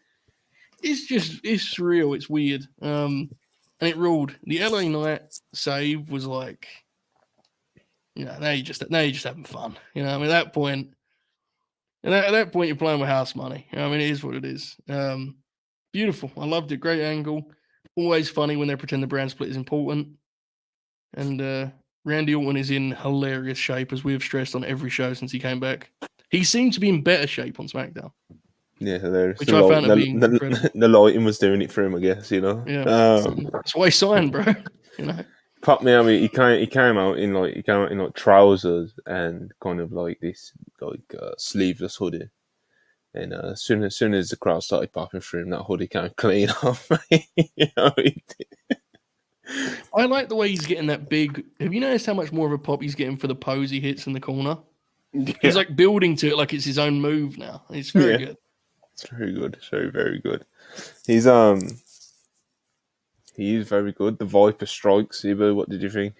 It's surreal. It's weird. And it ruled. The LA Knight save was like, now you're just having fun. You know, I mean, at that point, you're playing with house money. You know, I mean, it is what it is. Beautiful. I loved it. Great angle. Always funny when they pretend the brand split is important. And Randy Orton is in hilarious shape, as we have stressed on every show since he came back. He seemed to be in better shape on SmackDown. Yeah, hilarious. Which I found to be incredible. The lighting was doing it for him, I guess, you know. Yeah, that's why he signed, bro. You know. Pop me, I mean, he came out in like trousers and kind of like this sleeveless hoodie. And as soon as the crowd started popping for him, that hoodie came clean off. You know, I like the way he's getting that big. Have you noticed how much more of a pop he's getting for the pose he hits in the corner? Yeah. He's like building to it like it's his own move now. It's very good. It's very good. It's very, very good. He is very good. The Viper strikes. Ibu, what did you think?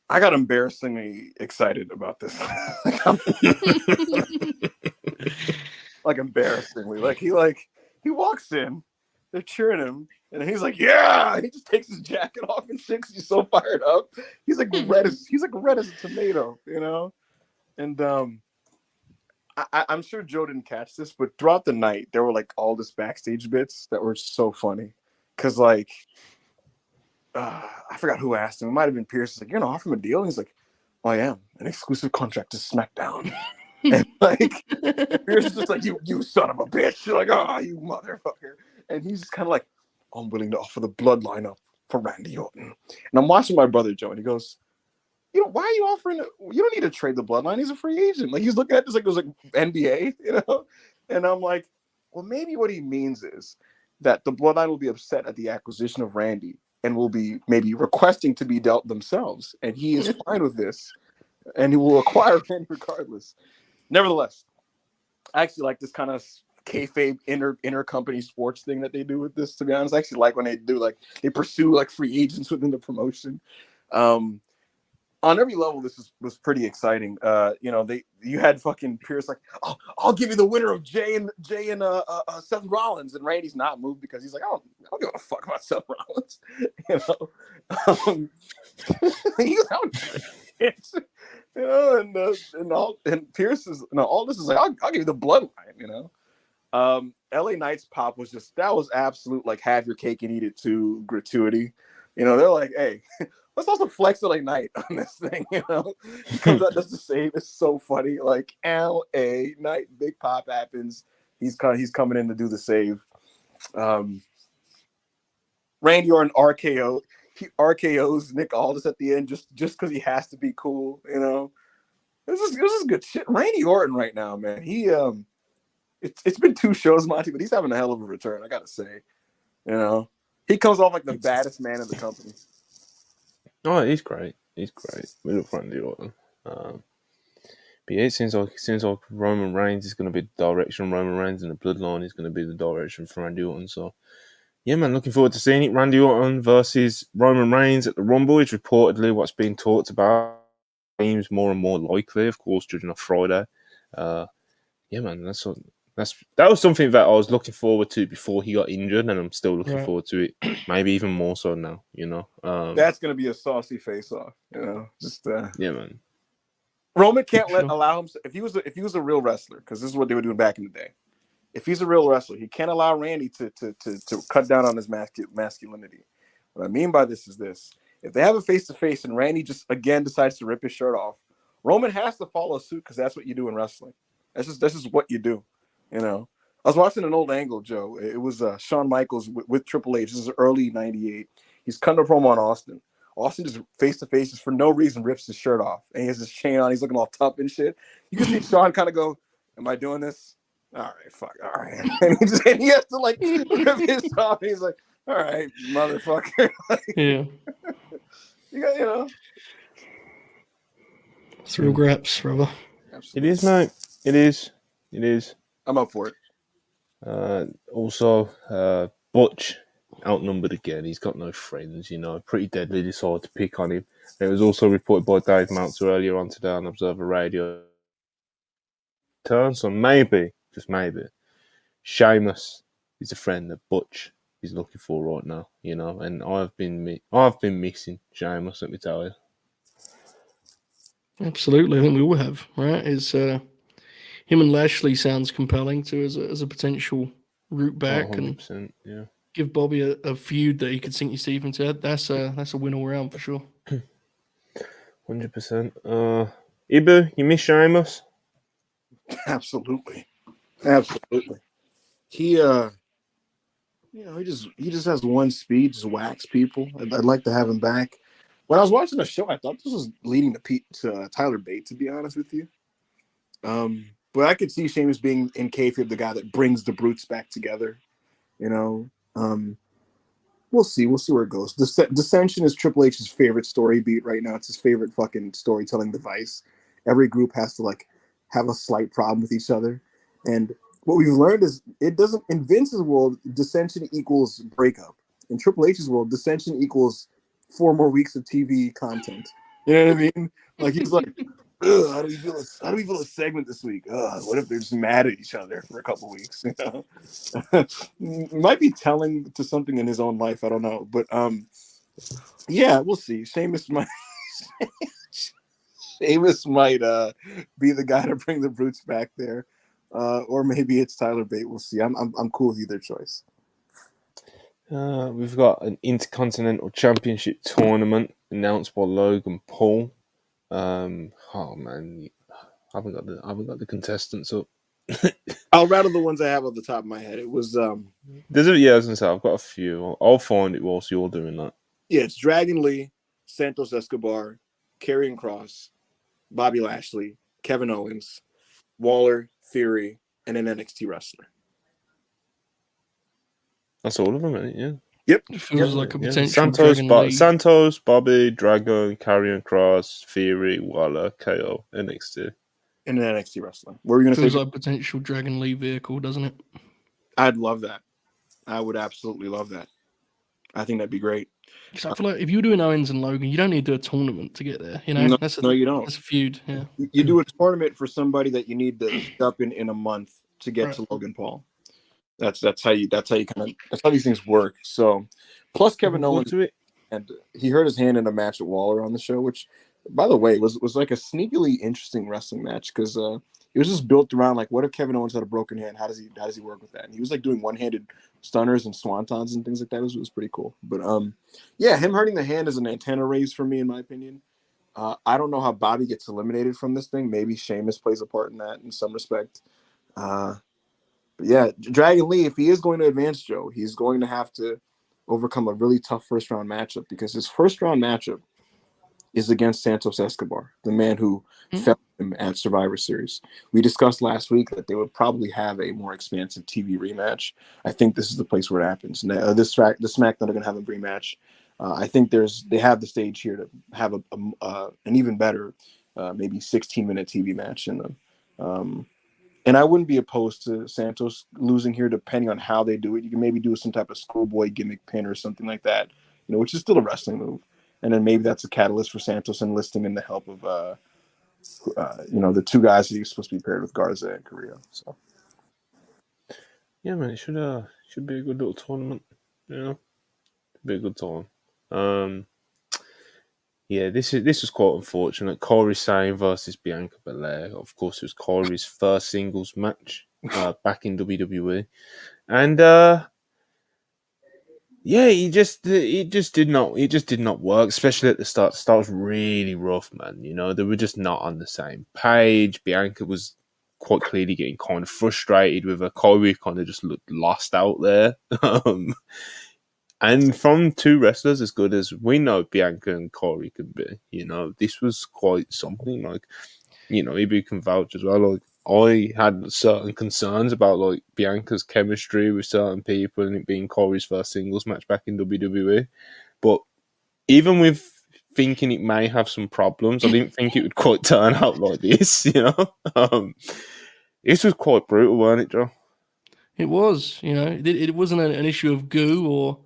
I got embarrassingly excited about this. like embarrassingly. Like he walks in, they're cheering him, and he's like, yeah. He just takes his jacket off and shit 'cause he's so fired up. He's like red as a tomato, you know. And I'm sure Joe didn't catch this, but throughout the night there were like all this backstage bits that were so funny, because like I forgot who asked him. It might have been Pierce. He's like, you're gonna offer him a deal? And he's like, oh, I am. An exclusive contract to SmackDown. And like, and Pierce is just like, you son of a bitch. You're like, oh, you motherfucker. And he's just kind of like, I'm willing to offer the bloodline up for Randy Orton. And I'm watching my brother Joe, and he goes, you know, why are you offering? You don't need to trade the bloodline. He's a free agent. Like, he's looking at this like it was like NBA, you know. And I'm like, well, maybe what he means is that the bloodline will be upset at the acquisition of Randy and will be maybe requesting to be dealt themselves, and he is fine with this, and he will acquire Randy regardless. Nevertheless, I actually like this kind of kayfabe inter-company sports thing that they do with this. To be honest, I actually like when they do, like, they pursue like free agents within the promotion. On every level, this was pretty exciting. You know, you had fucking Pierce like, oh, I'll give you the winner of Jay and Seth Rollins, and Randy's not moved because he's like, I don't give a fuck about Seth Rollins, you know. He's out, you know, and Pierce is all this is like, I'll give you the bloodline, you know. LA Knight's pop was that was absolute like have your cake and eat it too gratuity. You know, they're like, hey, let's also flex LA Knight on this thing, you know. He comes out just to save. It's so funny. Like, LA Knight, big pop happens. He's coming in to do the save. Randy Orton RKO. He RKOs Nick Aldis at the end just because he has to be cool, you know. This is good shit. Randy Orton right now, man. He it's been 2 shows, Monty, but he's having a hell of a return, I gotta say. You know, he comes off like the baddest man in the company. Oh, he's great. He's great. We look for Randy Orton. But yeah, it seems like Roman Reigns is going to be the direction of Roman Reigns, and the bloodline is going to be the direction for Randy Orton. So, yeah, man, looking forward to seeing it. Randy Orton versus Roman Reigns at the Rumble is reportedly what's being talked about. Seems more and more likely, of course, judging off Friday. Yeah, man, that was something that I was looking forward to before he got injured, and I'm still looking forward to it. Maybe even more so now, you know. That's gonna be a saucy face-off, you know. Just yeah, man. Roman can't allow him. If he was a real wrestler, because this is what they were doing back in the day. If he's a real wrestler, he can't allow Randy to cut down on his masculinity. What I mean by this is this: if they have a face-to-face and Randy just again decides to rip his shirt off, Roman has to follow suit because that's what you do in wrestling. That's just what you do. You know, I was watching an old angle, Joe. It was Shawn Michaels with Triple H. This is early '98. He's cutting a promo on Austin. Austin just face to face, just for no reason, rips his shirt off, and he has his chain on. He's looking all tough and shit. You can see Shawn kind of go, "Am I doing this? All right, fuck, all right." And he has to like rip his off. And he's like, "All right, motherfucker." Like, yeah, you know, it's real graps, brother. Absolutely. It is, mate. It is. I'm up for it. Also, Butch outnumbered again. He's got no friends, you know. Pretty deadly decided to pick on him. It was also reported by Dave Meltzer earlier on today on Observer Radio. So maybe, just maybe, Sheamus is a friend that Butch is looking for right now, you know. And I've been missing Sheamus, let me tell you. Absolutely, I think we all have, right? It's him and Lashley sounds compelling too as a potential route back, and yeah, give Bobby a feud that he could sink his teeth into. That's a win all round for sure. 100%. Ibu, you miss Sheamus? Absolutely. He he just has one speed, just whacks people. I'd like to have him back. When I was watching the show, I thought this was leading to Tyler Bate, to be honest with you. But I could see Sheamus being in kayfabe the guy that brings the brutes back together. You know, we'll see where it goes. Dissension is Triple H's favorite story beat right now. It's his favorite fucking storytelling device. Every group has to like have a slight problem with each other, and what we've learned is it doesn't. In Vince's world, dissension equals breakup. In Triple H's world, dissension equals 4 more weeks of TV content. You know what I mean? Like he's like, ugh, how do we feel a segment this week? Ugh, what if they're just mad at each other for a couple weeks? You know? Might be telling to something in his own life. I don't know, but yeah, we'll see. Sheamus might be the guy to bring the Brutes back there, or maybe it's Tyler Bate. We'll see. I'm cool with either choice. We've got an Intercontinental Championship tournament announced by Logan Paul. Oh man, I haven't got the contestants up. I'll rattle the ones I have off the top of my head. It was I was gonna say I've got a few. I'll find it whilst you're doing that. yeah, it's Dragon Lee, Santos Escobar, Karrion Kross, Bobby Lashley, Kevin Owens, Waller, Theory, and an NXT wrestler. That's all of them, isn't it? Yeah. Yep. It feels like a potential Santos, Dragon Lee. Santos, Bobby, Dragon, Karrion Kross, Theory, Waller, KO, NXT. And an NXT wrestler. What were you going to say? Feels like a potential Dragon Lee vehicle, doesn't it? I'd love that. I would absolutely love that. I think that'd be great. Because I feel like if you're doing Owens and Logan, you don't need to do a tournament to get there. You know, No, you don't. That's a feud. Yeah, you do a tournament for somebody that you need to up in a month to get to Logan Paul. That's how these things work. So, plus Kevin Owens, and he hurt his hand in a match at Waller on the show, which, by the way, was like a sneakily interesting wrestling match because it was just built around like, what if Kevin Owens had a broken hand? How does he work with that? And he was like doing one-handed stunners and swantons and things like that. It was pretty cool. But yeah, him hurting the hand is an antenna raise for me, in my opinion. I don't know how Bobby gets eliminated from this thing. Maybe Sheamus plays a part in that in some respect. But yeah, Dragon Lee, if he is going to advance, Joe, he's going to have to overcome a really tough first-round matchup because his first-round matchup is against Santos Escobar, the man who fell him at Survivor Series. We discussed last week that they would probably have a more expansive TV rematch. I think this is the place where it happens. Now, the SmackDown are going to have a rematch. I think they have the stage here to have an even better, maybe 16-minute TV match in them. And I wouldn't be opposed to Santos losing here, depending on how they do it. You can maybe do some type of schoolboy gimmick pin or something like that, which is still a wrestling move. And then maybe that's a catalyst for Santos enlisting in the help of, the two guys that he's supposed to be paired with, Garza and Carrillo. So, yeah, man, it should be a good little tournament. Be a good time. Yeah, this was quite unfortunate. Kairi Sane versus Bianca Belair. Of course, it was Kairi's first singles match back in WWE, and yeah, it just did not work. Especially at the start. The start was really rough, man. They were just not on the same page. Bianca was quite clearly getting kind of frustrated with her. Kairi kind of just looked lost out there. And from two wrestlers as good as we know Bianca and Kairi can be, this was quite something. Like, Ibu can vouch as well. Like, I had certain concerns about like Bianca's chemistry with certain people and it being Kairi's first singles match back in WWE. But even with thinking it may have some problems, I didn't think it would quite turn out like this. This was quite brutal, wasn't it, Joe? it was. It wasn't an issue of goo or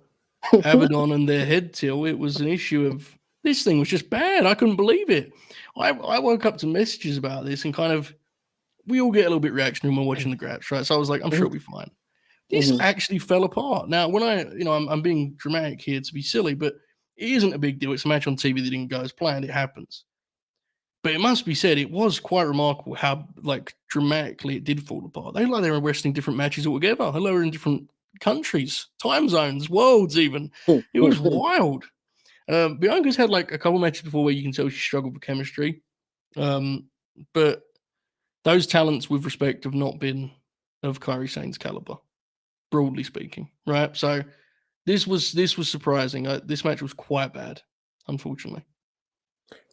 Abaddon and their head till. It was an issue of this thing was just bad. I couldn't believe it. I woke up to messages about this and kind of, we all get a little bit reactionary when we're watching the graphs, right? So I was like, I'm sure it'll be fine. This actually fell apart. Now, when I'm being dramatic here to be silly, but it isn't a big deal. It's a match on TV that didn't go as planned. It happens. But it must be said, it was quite remarkable how dramatically it did fall apart. They look like they were wrestling different matches altogether. They were in different countries, time zones, worlds even. It was wild. Bianca's had a couple matches before where you can tell she struggled with chemistry. But those talents, with respect, have not been of Kairi Sane's caliber, broadly speaking, right? So this was surprising. This match was quite bad, unfortunately.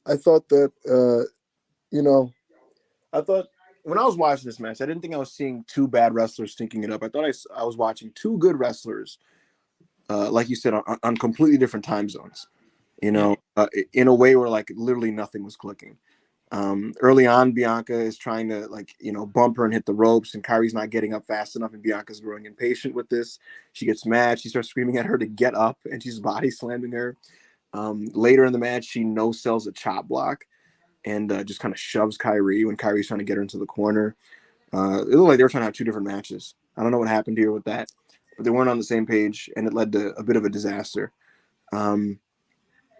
I thought that, when I was watching this match, I didn't think I was seeing two bad wrestlers stinking it up. I thought I was watching two good wrestlers, like you said, on completely different time zones, in a way where literally nothing was clicking. Early on, Bianca is trying to bump her and hit the ropes, and Kairi's not getting up fast enough, and Bianca's growing impatient with this. She gets mad. She starts screaming at her to get up, and she's body slamming her. Later in the match, she no-sells a chop block. and just kind of shoves Kairi when Kairi's trying to get her into the corner. It looked like they were trying to have two different matches. I don't know what happened here with that, but they weren't on the same page, and it led to a bit of a disaster.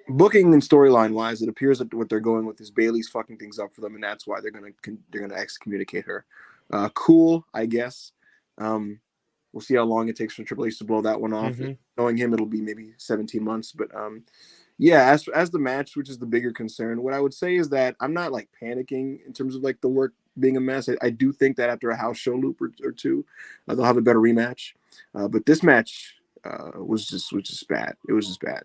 Booking and storyline wise, it appears that what they're going with is Bayley's fucking things up for them, and that's why they're gonna excommunicate her. Cool, I guess. We'll see how long it takes for Triple H to blow that one off. Mm-hmm. Knowing him, it'll be maybe 17 months. But yeah, as the match, which is the bigger concern, what I would say is that I'm not like panicking in terms of like the work being a mess. I do think that after a house show loop or two, they'll have a better rematch. But this match was just bad. It was just bad.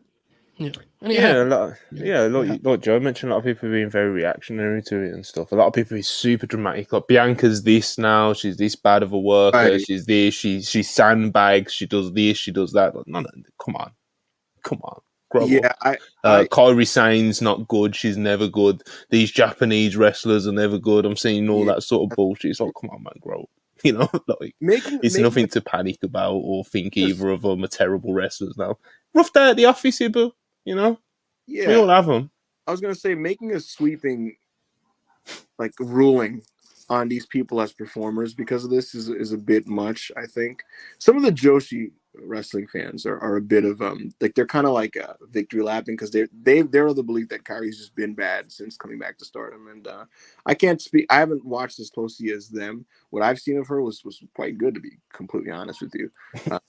Yeah, like Joe mentioned, a lot of people being very reactionary to it and stuff. A lot of people are super dramatic. Like Bianca's this now, she's this bad of a worker. Right. She's this, she sandbags, she does this, she does that. Like, no, come on, grow up. Kairi Sane's not good. She's never good. These Japanese wrestlers are never good. I'm seeing all that sort of bullshit. It's like, come on, man, grow up. You know, like it's nothing to panic about or think either of them are terrible wrestlers now. Rough day at the office, Ibu. You know, we all have them. I was gonna say making a sweeping like ruling on these people as performers because of this is a bit much. I think some of the Joshi wrestling fans are a bit of like they're kind of like victory lapping because they're of the belief that Kairi's just been bad since coming back to Stardom, and I can't speak. I haven't watched as closely as them. What I've seen of her was quite good, to be completely honest with you.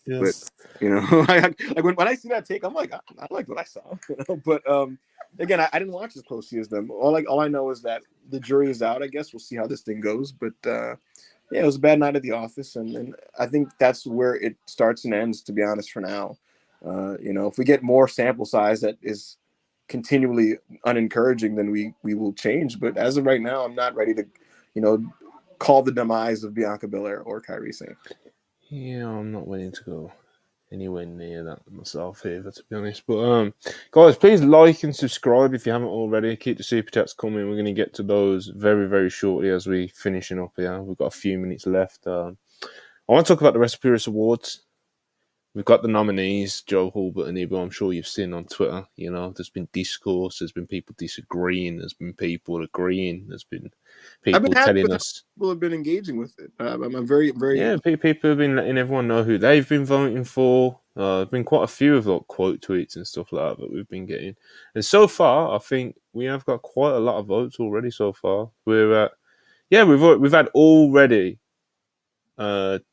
But you know, like when I see that take, I'm like, I like what I saw. You know? But again, I didn't watch as closely as them. All I know is that the jury is out. I guess we'll see how this thing goes, but. Yeah, it was a bad night at the office, and I think that's where it starts and ends, to be honest, for now. You know, if we get more sample size that is continually unencouraging, then we will change. But as of right now, I'm not ready to, you know, call the demise of Bianca Belair or Kairi Sane. Yeah, I'm not willing to go anywhere near that myself either, to be honest. But guys, please like and subscribe if you haven't already. Keep the super chats coming. We're going to get to those very, very shortly as we finishing up here. We've got a few minutes left. I want to talk about the WrestlePurists Awards. We've got the nominees, Joe Hulbert and Ibo. I'm sure you've seen on Twitter. You know, there's been discourse, there's been people disagreeing, there's been people agreeing, there's been people telling us. People have been engaging with it. I'm very, very. Yeah, people have been letting everyone know who they've been voting for. There's been quite a few of like quote tweets and stuff like that we've been getting. And so far, I think we have got quite a lot of votes already so far. We're at, we've had already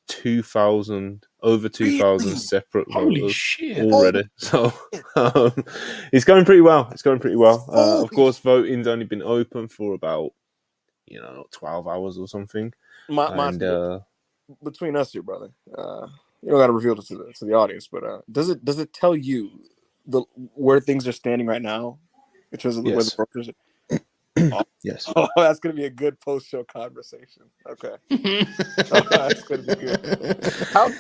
2,000 separate voters already. So it's going pretty well. Of course, voting's only been open for about 12 hours or something. Between us here, brother, you don't got to reveal it to the audience, but does it tell you where things are standing right now in terms of where the brokers are? Yes. Oh, that's gonna be a good post-show conversation. Okay. That's gonna be good.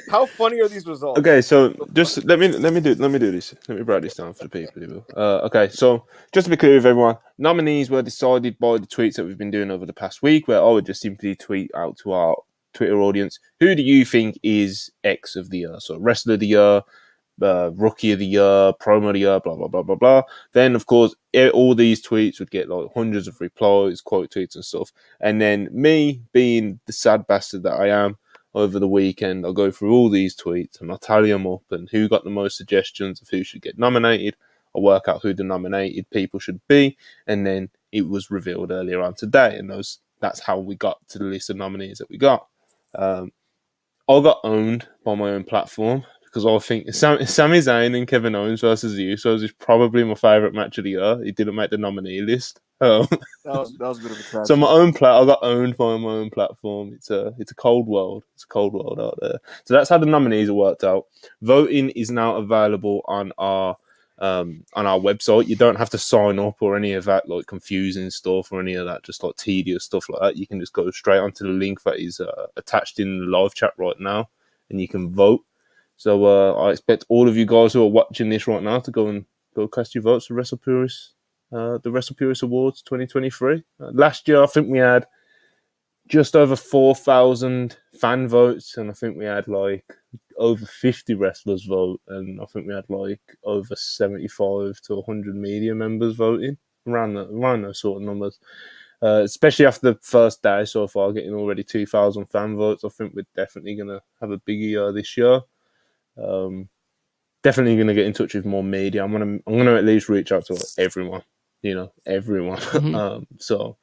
How funny are these results? Okay, so just let me do this. Let me write this down for the people. Okay, so just to be clear with everyone, nominees were decided by the tweets that we've been doing over the past week, where I would just simply tweet out to our Twitter audience, who do you think is X of the year? So wrestler of the year, rookie of the year, promo of the year, blah, blah, blah, blah, blah. Then, of course, all these tweets would get like hundreds of replies, quote tweets and stuff. And then me, being the sad bastard that I am, over the weekend, I'll go through all these tweets and I'll tally them up and who got the most suggestions of who should get nominated. I'll work out who the nominated people should be. And then it was revealed earlier on today. And that's how we got to the list of nominees that we got. I got owned by my own platform because I think Sami Zayn and Kevin Owens versus the Usos is probably my favourite match of the year. It didn't make the nominee list. That was a bit of a tragedy. So I got owned by my own platform. It's a cold world. It's a cold world out there. So that's how the nominees are worked out. Voting is now available on our website. You don't have to sign up or any of that like confusing stuff or any of that just like tedious stuff like that. You can just go straight onto the link that is attached in the live chat right now, and you can vote. So I expect all of you guys who are watching this right now to go cast your votes for WrestlePurists. The WrestlePurists Awards 2023. Last year, I think we had just over 4,000 fan votes, and I think we had like over 50 wrestlers vote, and I think we had like over 75 to 100 media members voting. around those sort of numbers. Especially after the first day so far, getting already 2,000 fan votes. I think we're definitely going to have a bigger year this year. Definitely going to get in touch with more media. I'm gonna at least reach out to everyone. Everyone. So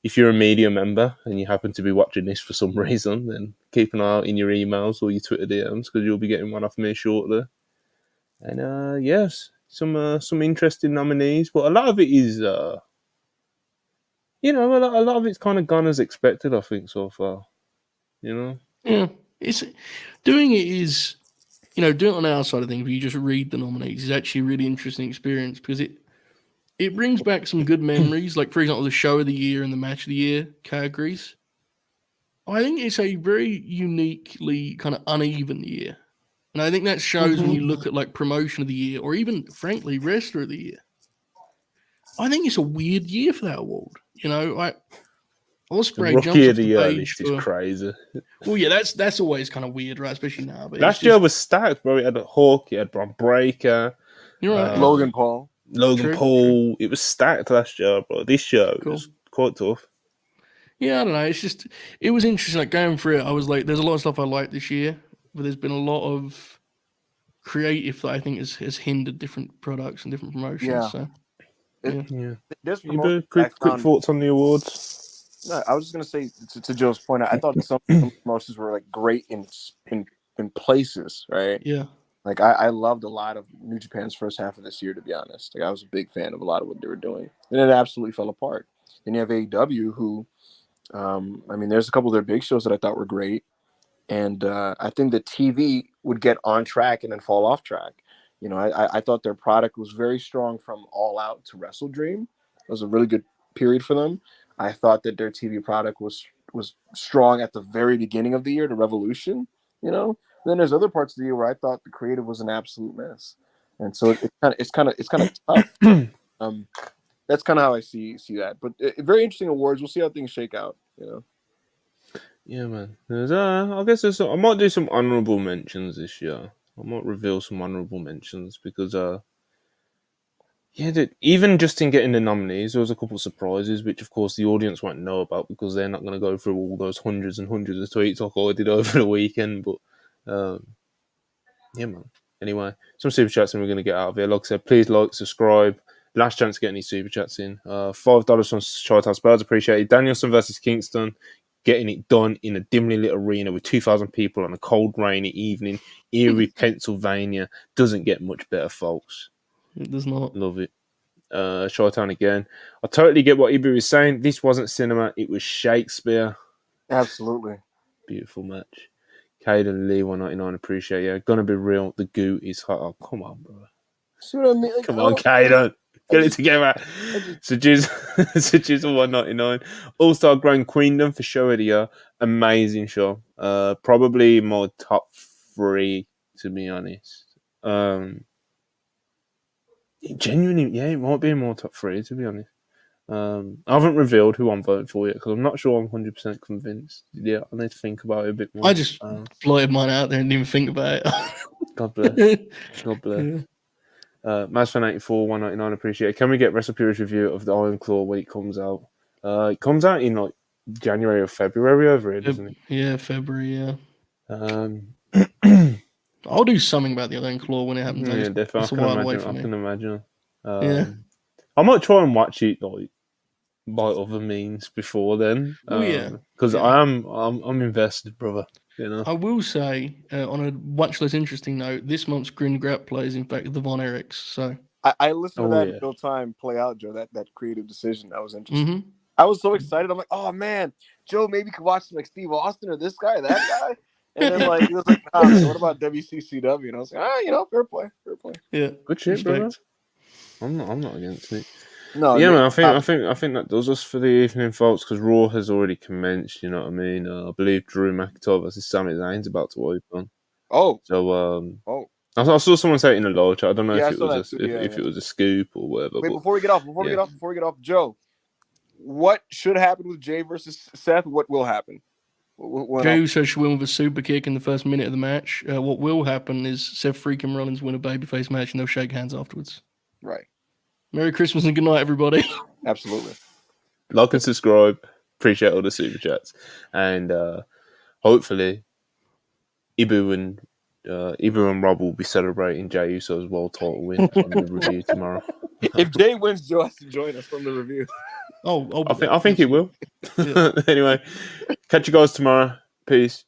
if you're a media member and you happen to be watching this for some reason, then keep an eye out in your emails or your Twitter DMs because you'll be getting one off me shortly. And yes, some interesting nominees, but a lot of it is, a lot of it's kind of gone as expected. I think so far. Yeah, it's doing it is, doing it on our side of things. Where you just read the nominees is actually a really interesting experience because it brings back some good memories. Like for example, the show of the year and the match of the year categories. I think it's a very uniquely kind of uneven year. And I think that shows when you look at like promotion of the year or even frankly wrestler of the year. I think it's a weird year for that award. Ospreay The jumps rookie off of the the year page list is crazy. Well, yeah, that's always kind of weird, right? Especially now. But Last year was stacked, bro. It had Hawk, it had Braun Breaker, you're right. Logan Paul. Paul. It was stacked last year, bro. This year it was quite tough. Yeah, I don't know. It's just it was interesting. Like going through it, I was like, there's a lot of stuff I liked this year, but there's been a lot of creative that I think has hindered different products and different promotions. Yeah. So, There's You do quick thoughts on the awards. No, I was just gonna say to Joe's point. I thought some promotions were like great in places, right? Yeah. Like I loved a lot of New Japan's first half of this year, to be honest. Like I was a big fan of a lot of what they were doing. And it absolutely fell apart. Then you have AEW who there's a couple of their big shows that I thought were great. And I think the TV would get on track and then fall off track. I thought their product was very strong from All Out to Wrestle Dream. It was a really good period for them. I thought that their TV product was strong at the very beginning of the year, to Revolution, Then there's other parts of the year where I thought the creative was an absolute mess, and so it's kind of tough. That's kind of how I see that. But very interesting awards. We'll see how things shake out. Yeah, man. I guess I might do some honorable mentions this year. I might reveal some honorable mentions because even just in getting the nominees, there was a couple of surprises, which of course the audience won't know about because they're not going to go through all those hundreds and hundreds of tweets like I did over the weekend. But yeah, man. Anyway, some super chats and we're going to get out of here. Like I said, please like, subscribe. Last chance to get any super chats in. $5 from Chi-Town Spurs, appreciated. Danielson versus Kingston, getting it done in a dimly lit arena with 2,000 people on a cold, rainy evening. Erie, Pennsylvania. Doesn't get much better, folks. It does not. Love it. Chi-Town again. I totally get what Ibu was saying. This wasn't cinema, it was Shakespeare. Absolutely. Beautiful match. Caden Lee, 199, appreciate you. Gonna be real, the goo is hot. Oh, come on, bro. See what I mean? Like, come on, Caden. Get it together. Suggest 199. All-Star Grand Queendom for show of the year. Amazing show. Probably my top 3, to be honest. Genuinely, yeah, it might be in my top 3, to be honest. I haven't revealed who I'm voting for yet because I'm not sure I'm 100% convinced. Yeah, I need to think about it a bit more. I just blotted mine out there and didn't even think about it. God bless. God bless. Yeah. Mazfan84, 199, appreciate it. Can we get WrestlePurists review of the Iron Claw when it comes out? It comes out in like January or February over here, doesn't it? Yeah, February, yeah. I'll do something about the Iron Claw when it happens. Yeah, definitely. It's a while away from me. I can imagine. Yeah. I might try and watch it like by other means before then. Because I'm invested, brother. I will say, on a much less interesting note, this month's Grin Grap play is in fact the Von Erichs. So I listened to that in real time play out, Joe. That creative decision, that was interesting. Mm-hmm. I was so excited. I'm like, oh man, Joe maybe could watch like Steve Austin or this guy or that guy. And then like he was like, nah, man, what about WCCW? And I was like, fair play. Yeah, good shit, brother. I'm not against it. No, yeah, man. I think that does us for the evening, folks. Because Raw has already commenced. You know what I mean? I believe Drew McIntyre versus Sami Zayn's about to open. Oh, so I saw someone say it in a low chat. I don't know if it was a scoop or whatever. Wait, before we get off, Joe, what should happen with Jay versus Seth? What will happen? Jey Uso should win with a super kick in the first minute of the match. What will happen is Seth freaking Rollins win a babyface match and they'll shake hands afterwards. Right. Merry Christmas and good night, everybody. Absolutely. Like and subscribe. Appreciate all the super chats. And hopefully Ibu and Rob will be celebrating Jey Uso's world title win on the review tomorrow. If Jay wins, Joe has to join us from the review. Oh, I think it will. Yeah. Anyway, catch you guys tomorrow. Peace.